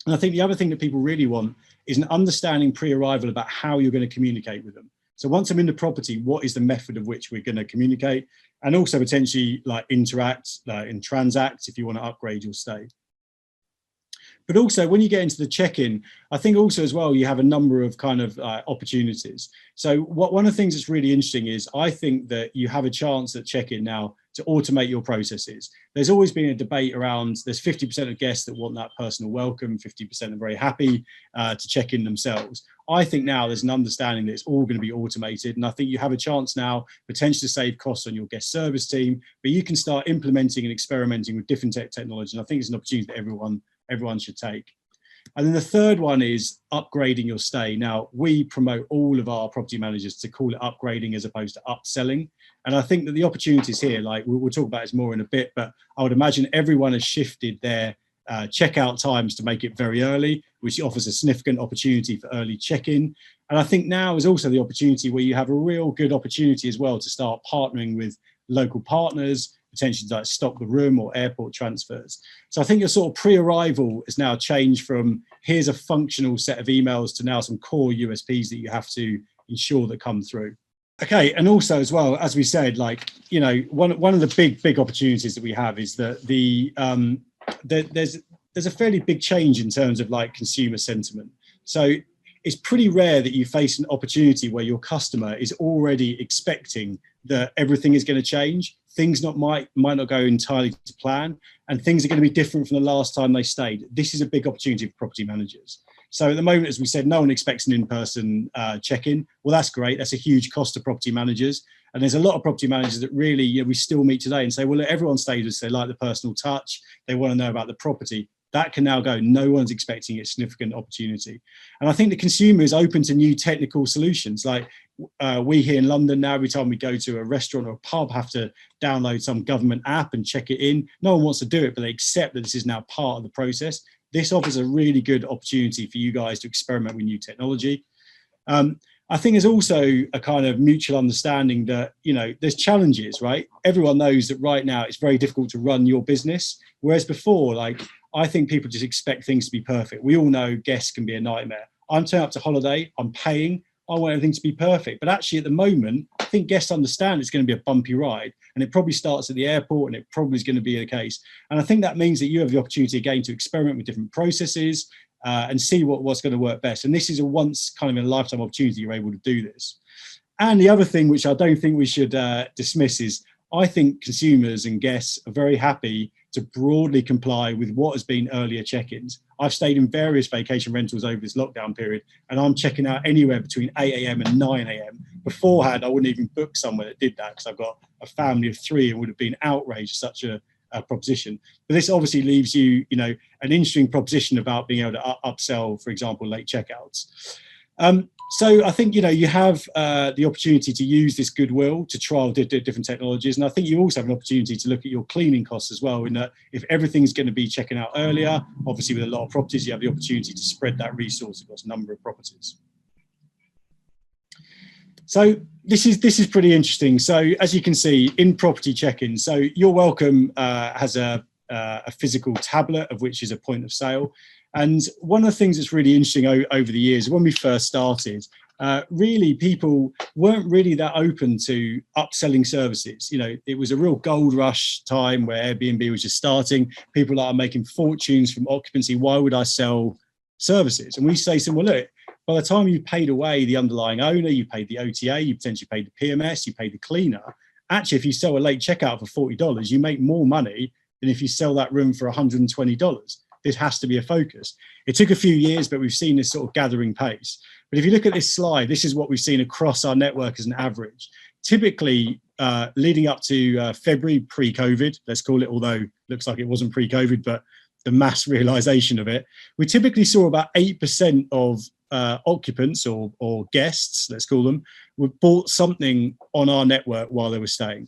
And I think the other thing that people really want is an understanding pre-arrival about how you're going to communicate with them. So once I'm in the property, what is the method of which we're going to communicate, and also potentially like interact and transact if you want to upgrade your stay. But also when you get into the check-in, I think also as well, you have a number of kind of opportunities. So one of the things that's really interesting is I think that you have a chance at check-in now to automate your processes. There's always been a debate around, there's 50% of guests that want that personal welcome, 50% are very happy to check in themselves. I think now there's an understanding that it's all going to be automated. And I think you have a chance now potentially to save costs on your guest service team, but you can start implementing and experimenting with different technology. And I think it's an opportunity that everyone should take. And then the third one is upgrading your stay. Now, we promote all of our property managers to call it upgrading as opposed to upselling. And I think that the opportunities here, like we'll talk about this more in a bit, but I would imagine everyone has shifted their checkout times to make it very early, which offers a significant opportunity for early check-in. And I think now is also the opportunity where you have a real good opportunity as well to start partnering with local partners, potentially like stock the room or airport transfers. So I think your sort of pre-arrival has now changed from here's a functional set of emails to now some core USPs that you have to ensure that come through. Okay, and also as well, as we said, like, you know, one of the big opportunities that we have is that there's a fairly big change in terms of like consumer sentiment. So it's pretty rare that you face an opportunity where your customer is already expecting that everything is going to change. Things might not go entirely to plan, and things are going to be different from the last time they stayed. This is a big opportunity for property managers. So at the moment, as we said, no one expects an in-person check-in. Well, that's great. That's a huge cost to property managers. And there's a lot of property managers that really, you know, we still meet today and say, well, look, everyone stays with us. They like the personal touch. They want to know about the property. That can now go. No one's expecting a significant opportunity. And I think the consumer is open to new technical solutions. Like we here in London now, every time we go to a restaurant or a pub, have to download some government app and check it in. No one wants to do it, but they accept that this is now part of the process. This offers a really good opportunity for you guys to experiment with new technology. I think there's also a kind of mutual understanding that, you know, there's challenges, right? Everyone knows that right now it's very difficult to run your business. Whereas before, like, I think people just expect things to be perfect. We all know guests can be a nightmare. I'm turning up to holiday, I'm paying, I want everything to be perfect. But actually at the moment, I think guests understand it's going to be a bumpy ride, and it probably starts at the airport, and it probably is going to be the case. And I think that means that you have the opportunity again to experiment with different processes and see what's going to work best. And this is a once kind of in a lifetime opportunity you're able to do this. And the other thing, which I don't think we should dismiss, is I think consumers and guests are very happy to broadly comply with what has been earlier check-ins. I've stayed in various vacation rentals over this lockdown period, and I'm checking out anywhere between 8 a.m. and 9 a.m. Beforehand, I wouldn't even book somewhere that did that because I've got a family of 3 and would have been outraged at such a proposition. But this obviously leaves you, you know, an interesting proposition about being able to upsell, for example, late checkouts. So I think, you have the opportunity to use this goodwill to trial different technologies. And I think you also have an opportunity to look at your cleaning costs as well, in that if everything's going to be checking out earlier, obviously with a lot of properties, you have the opportunity to spread that resource across a number of properties. So this is pretty interesting. So as you can see in property check-in, so YourWelcome has a physical tablet of which is a point of sale. And one of the things that's really interesting over the years, when we first started, really people weren't really that open to upselling services. It was a real gold rush time where Airbnb was just starting. People are making fortunes from occupancy. Why would I sell services? And we say to them, well, look, by the time you paid away the underlying owner, you paid the OTA, you potentially paid the PMS, you paid the cleaner. Actually, if you sell a late checkout for $40, you make more money than if you sell that room for $120. This has to be a focus. It took a few years, but we've seen this sort of gathering pace. But if you look at this slide, this is what we've seen across our network as an average. Typically, leading up to February pre-COVID, let's call it, although it looks like it wasn't pre-COVID, but the mass realization of it, we typically saw about 8% of occupants or guests, let's call them, bought something on our network while they were staying.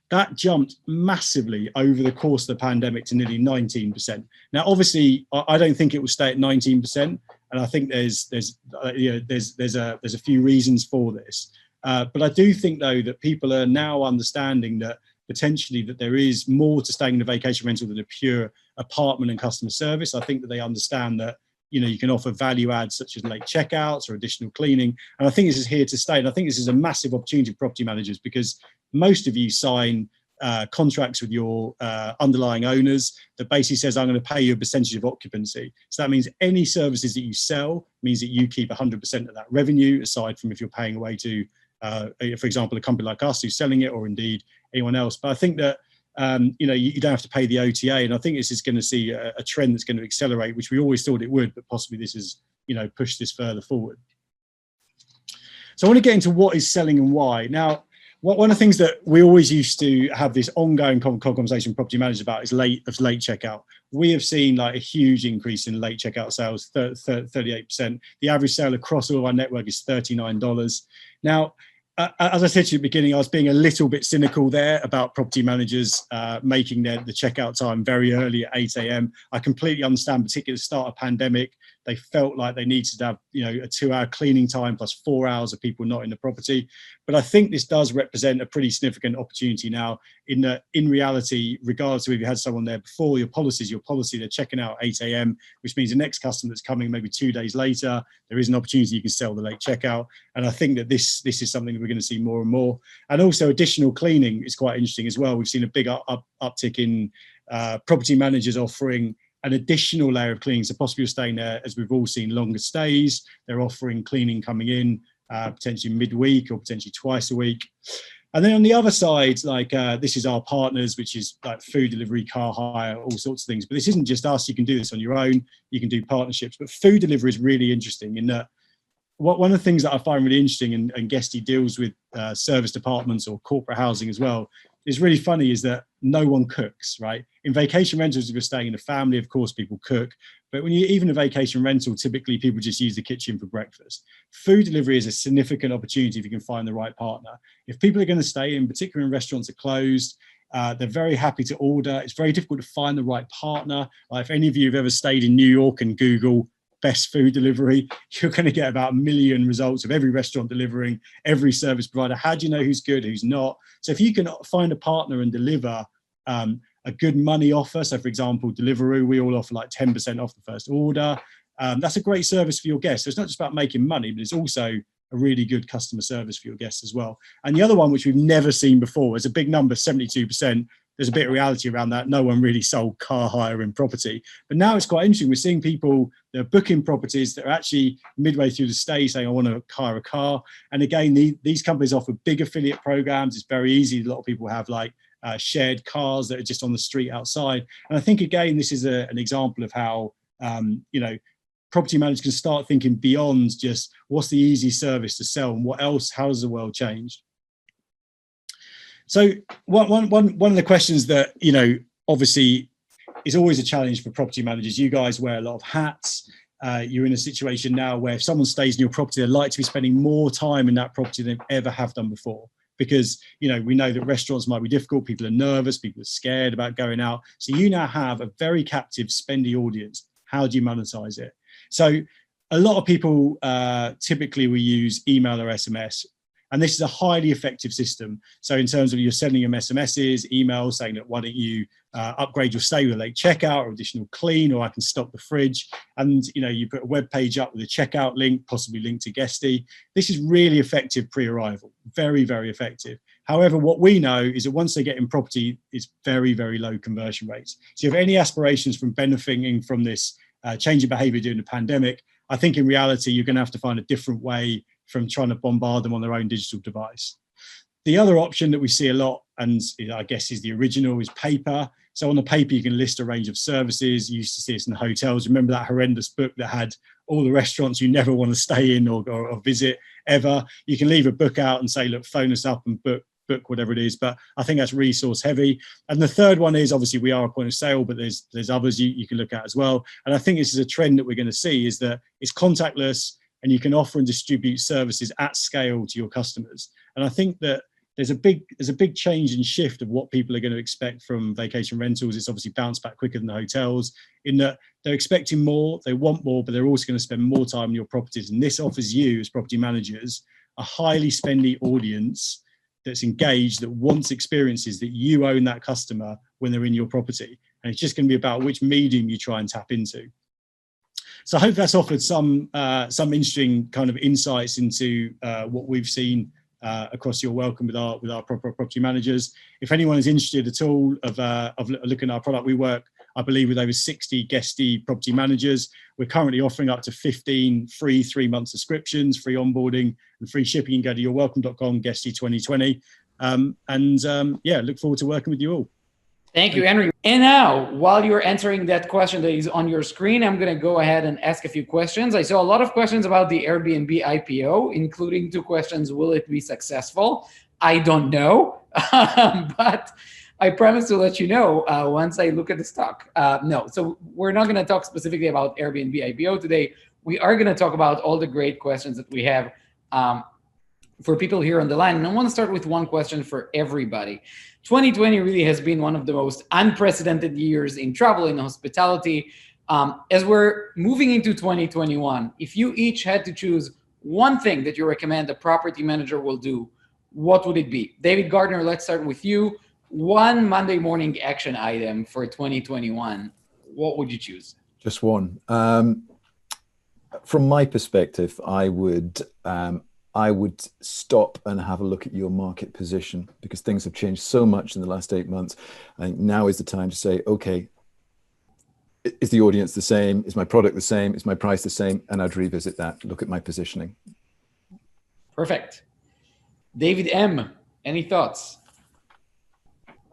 That jumped massively over the course of the pandemic to nearly 19%. Now, obviously, I don't think it will stay at 19%, and I think there's a few reasons for this. But I do think, though, that people are now understanding that potentially that there is more to staying in a vacation rental than a pure apartment and customer service. I think that they understand that you can offer value adds such as late checkouts or additional cleaning, and I think this is here to stay. And I think this is a massive opportunity for property managers, because most of you sign contracts with your underlying owners that basically says, I'm going to pay you a percentage of occupancy. So that means any services that you sell means that you keep 100% of that revenue, aside from if you're paying away to, for example, a company like us who's selling it, or indeed anyone else. But I think that you don't have to pay the OTA, and I think this is going to see a trend that's going to accelerate, which we always thought it would, but possibly this is pushed this further forward. So I want to get into what is selling and why. Now, one of the things that we always used to have this ongoing conversation with property managers about is late checkout. We have seen like a huge increase in late checkout sales, 38%. The average sale across all of our network is $39. Now, as I said to you at the beginning, I was being a little bit cynical there about property managers making the checkout time very early at 8 a.m. I completely understand, particularly at the start of pandemic, they felt like they needed to have a 2-hour cleaning time plus 4 hours of people not in the property. But I think this does represent a pretty significant opportunity now, in that in reality, regardless of if you had someone there before, your policy, they're checking out at 8 a.m., which means the next customer that's coming maybe 2 days later, there is an opportunity you can sell the late checkout. And I think that this is something that we're going to see more and more. And also additional cleaning is quite interesting as well. We've seen a big uptick in property managers offering an additional layer of cleaning. So possibly you're staying there, as we've all seen, longer stays. They're offering cleaning coming in potentially midweek or potentially twice a week. And then on the other side, like this is our partners, which is like food delivery, car hire, all sorts of things. But this isn't just us. You can do this on your own. You can do partnerships. But food delivery is really interesting in that one of the things that I find really interesting, and Guesty deals with service departments or corporate housing as well, is really funny, is that no one cooks, right? In vacation rentals, if you're staying in a family, of course, people cook. But when you even a vacation rental, typically people just use the kitchen for breakfast. Food delivery is a significant opportunity if you can find the right partner. If people are going to stay in, particularly when restaurants are closed, they're very happy to order. It's very difficult to find the right partner. If any of you have ever stayed in New York and Google best food delivery, you're going to get about 1 million results of every restaurant delivering, every service provider. How do you know who's good, who's not? So if you can find a partner and deliver a good money offer, so for example, Deliveroo, we all offer like 10% off the first order. That's a great service for your guests. So it's not just about making money, but it's also a really good customer service for your guests as well. And the other one, which we've never seen before, is a big number, 72%. There's a bit of reality around that. No one really sold car hire in property. But now it's quite interesting. We're seeing people that are booking properties that are actually midway through the stay saying, I want to hire a car. And again, these companies offer big affiliate programs. It's very easy. A lot of people have like shared cars that are just on the street outside. And I think, again, this is an example of how, property managers can start thinking beyond just what's the easy service to sell and what else, how has the world changed? So one of the questions that, obviously is always a challenge for property managers, you guys wear a lot of hats. you're in a situation now where if someone stays in your property, they're likely to be spending more time in that property than they ever have done before. Because, you know, we know that restaurants might be difficult. People are nervous. People are scared about going out. So you now have a very captive, spendy audience. How do you monetize it? So a lot of people typically will use email or SMS. And this is a highly effective system. So in terms of you're sending them SMSs, emails saying that why don't you upgrade your stay with a late checkout or additional clean, or I can stock the fridge. And you know, you put a web page up with a checkout link, possibly linked to Guesty. This is really effective pre-arrival, very, very effective. However, what we know is that once they get in property, it's very, very low conversion rates. So if you have any aspirations from benefiting from this change in behavior during the pandemic, I think in reality, you're going to have to find a different way from trying to bombard them on their own digital device. The other option that we see a lot, and I guess is the original, is paper. So on the paper, you can list a range of services. You used to see this in the hotels. Remember that horrendous book that had all the restaurants you never want to stay in or visit ever? You can leave a book out and say, look, phone us up and book whatever it is. But I think that's resource heavy. And the third one is, obviously we are a point of sale, but there's others you can look at as well. And I think this is a trend that we're going to see, is that it's contactless and you can offer and distribute services at scale to your customers. And I think that there's a big change and shift of what people are going to expect from vacation rentals. It's obviously bounced back quicker than the hotels, in that they're expecting more, they want more, but they're also going to spend more time on your properties. And this offers you as property managers a highly spendy audience that's engaged, that wants experiences, that you own that customer when they're in your property. And it's just going to be about which medium you try and tap into. So I hope that's offered some interesting kind of insights into what we've seen across YourWelcome with our property managers. If anyone is interested at all of looking at our product, we work, I believe, with over 60 Guesty property managers. We're currently offering up to 15 free 3-month subscriptions, free onboarding and free shipping. You can go to yourwelcome.com, Guesty 2020. Yeah, look forward to working with you all. Thank you, Henry. And now, while you're answering that question that is on your screen, I'm going to go ahead and ask a few questions. I saw a lot of questions about the Airbnb IPO, including 2 questions. Will it be successful? I don't know, but I promise to let you know once I look at the stock. No, so we're not going to talk specifically about Airbnb IPO today. We are going to talk about all the great questions that we have for people here on the line. And I want to start with one question for everybody. 2020 really has been one of the most unprecedented years in travel and hospitality. As we're moving into 2021, if you each had to choose one thing that you recommend a property manager will do, what would it be? David Gardner, let's start with you. One Monday morning action item for 2021, what would you choose? Just one. From my perspective, I would stop and have a look at your market position, because things have changed so much in the last 8 months. I think now is the time to say, okay, is the audience the same? Is my product the same? Is my price the same? And I'd revisit that, look at my positioning. Perfect. David M., any thoughts?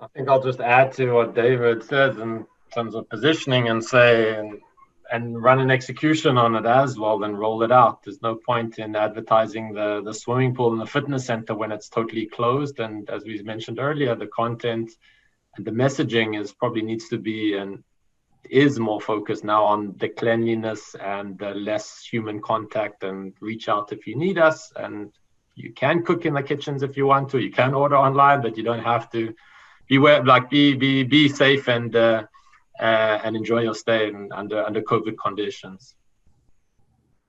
I think I'll just add to what David says in terms of positioning and say, and run an execution on it as well, then roll it out. There's no point in advertising the swimming pool and the fitness center when it's totally closed. And as we mentioned earlier, the content and the messaging probably needs to be and is more focused now on the cleanliness and the less human contact, and reach out if you need us. And you can cook in the kitchens if you want to. You can order online, but you don't have to. Be safe and enjoy your stay under COVID conditions.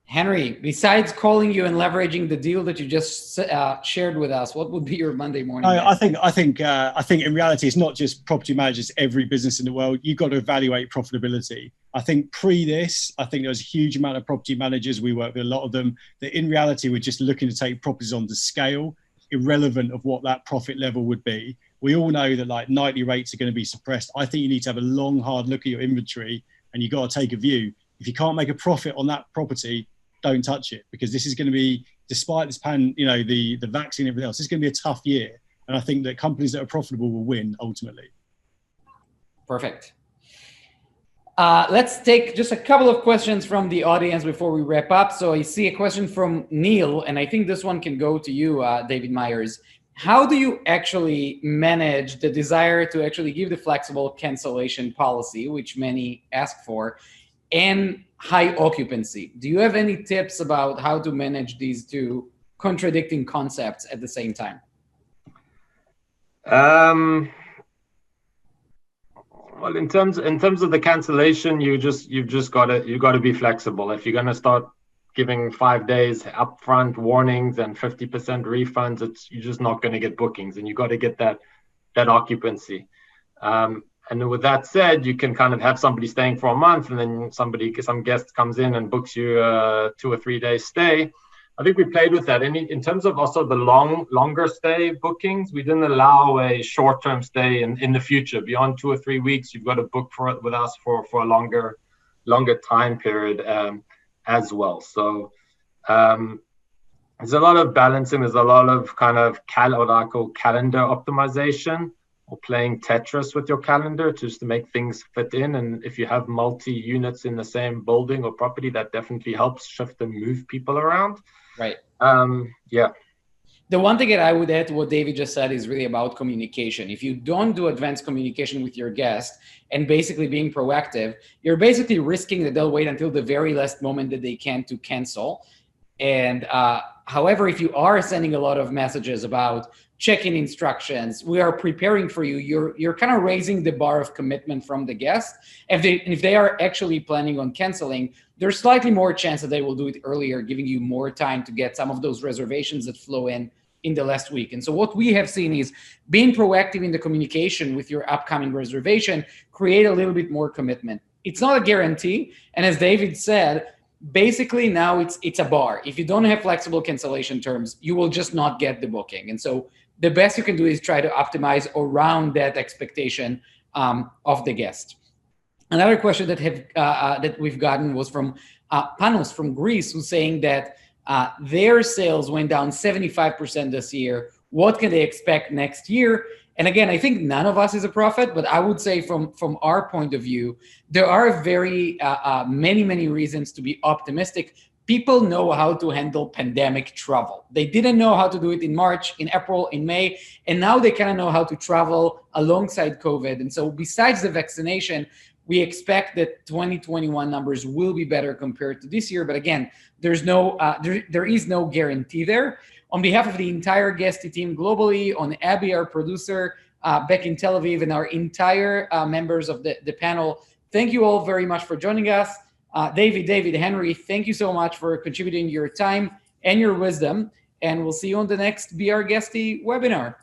Henry, besides calling you and leveraging the deal that you just shared with us, what would be your Monday morning? I think in reality, it's not just property managers, every business in the world. You've got to evaluate profitability. I think I think there was a huge amount of property managers, we work with a lot of them, that in reality were just looking to take properties onto scale, irrelevant of what that profit level would be. We all know that like nightly rates are going to be suppressed. I think you need to have a long, hard look at your inventory, and you've got to take a view. If you can't make a profit on that property, don't touch it, because this is going to be, despite this the vaccine and everything else, it's going to be a tough year. And I think that companies that are profitable will win ultimately. Perfect. Let's take just a couple of questions from the audience before we wrap up. So I see a question from Neil, and I think this one can go to you, David Myers. How do you actually manage the desire to actually give the flexible cancellation policy, which many ask for, and high occupancy. Do you have any tips about how to manage these two contradicting concepts at the same time? Well, in terms of the cancellation, you've just got to be flexible. If you're going to start giving 5 days upfront warnings and 50% refunds, you're just not going to get bookings, and you got to get that occupancy. And with that said, you can kind of have somebody staying for a month, and then some guest comes in and books you a 2 or 3 day stay. I think we played with that. In terms of also the longer stay bookings, we didn't allow a short-term stay in the future. Beyond 2 or 3 weeks, you've got to book with us for a longer time period as well. So there's a lot of balancing. There's a lot of kind of what I call calendar optimization, or playing Tetris with your calendar just to make things fit in. And if you have multi-units in the same building or property, that definitely helps shift and move people around. Right. Yeah. The one thing that I would add to what David just said is really about communication. If you don't do advanced communication with your guest and basically being proactive, you're basically risking that they'll wait until the very last moment that they can to cancel. And however, if you are sending a lot of messages about check-in instructions, we are preparing for you, you're kind of raising the bar of commitment from the guest. If they are actually planning on canceling, there's slightly more chance that they will do it earlier, giving you more time to get some of those reservations that flow in the last week. And so what we have seen is being proactive in the communication with your upcoming reservation, create a little bit more commitment. It's not a guarantee. And as David said, basically now it's a bar. If you don't have flexible cancellation terms, you will just not get the booking. And so the best you can do is try to optimize around that expectation of the guest. Another question that we've gotten was from Panos from Greece, who's saying that their sales went down 75% this year. What can they expect next year? And again, I think none of us is a prophet, but I would say from our point of view, there are very many reasons to be optimistic. People know how to handle pandemic travel. They didn't know how to do it in March, in April, in May, and now they kind of know how to travel alongside COVID. And so besides the vaccination, we expect that 2021 numbers will be better compared to this year. But again, there is no guarantee there. On behalf of the entire Guesty team globally, on Abby, our producer, back in Tel Aviv, and our entire members of the panel, thank you all very much for joining us. David, Henry, thank you so much for contributing your time and your wisdom. And we'll see you on the next Be Our Guesty webinar.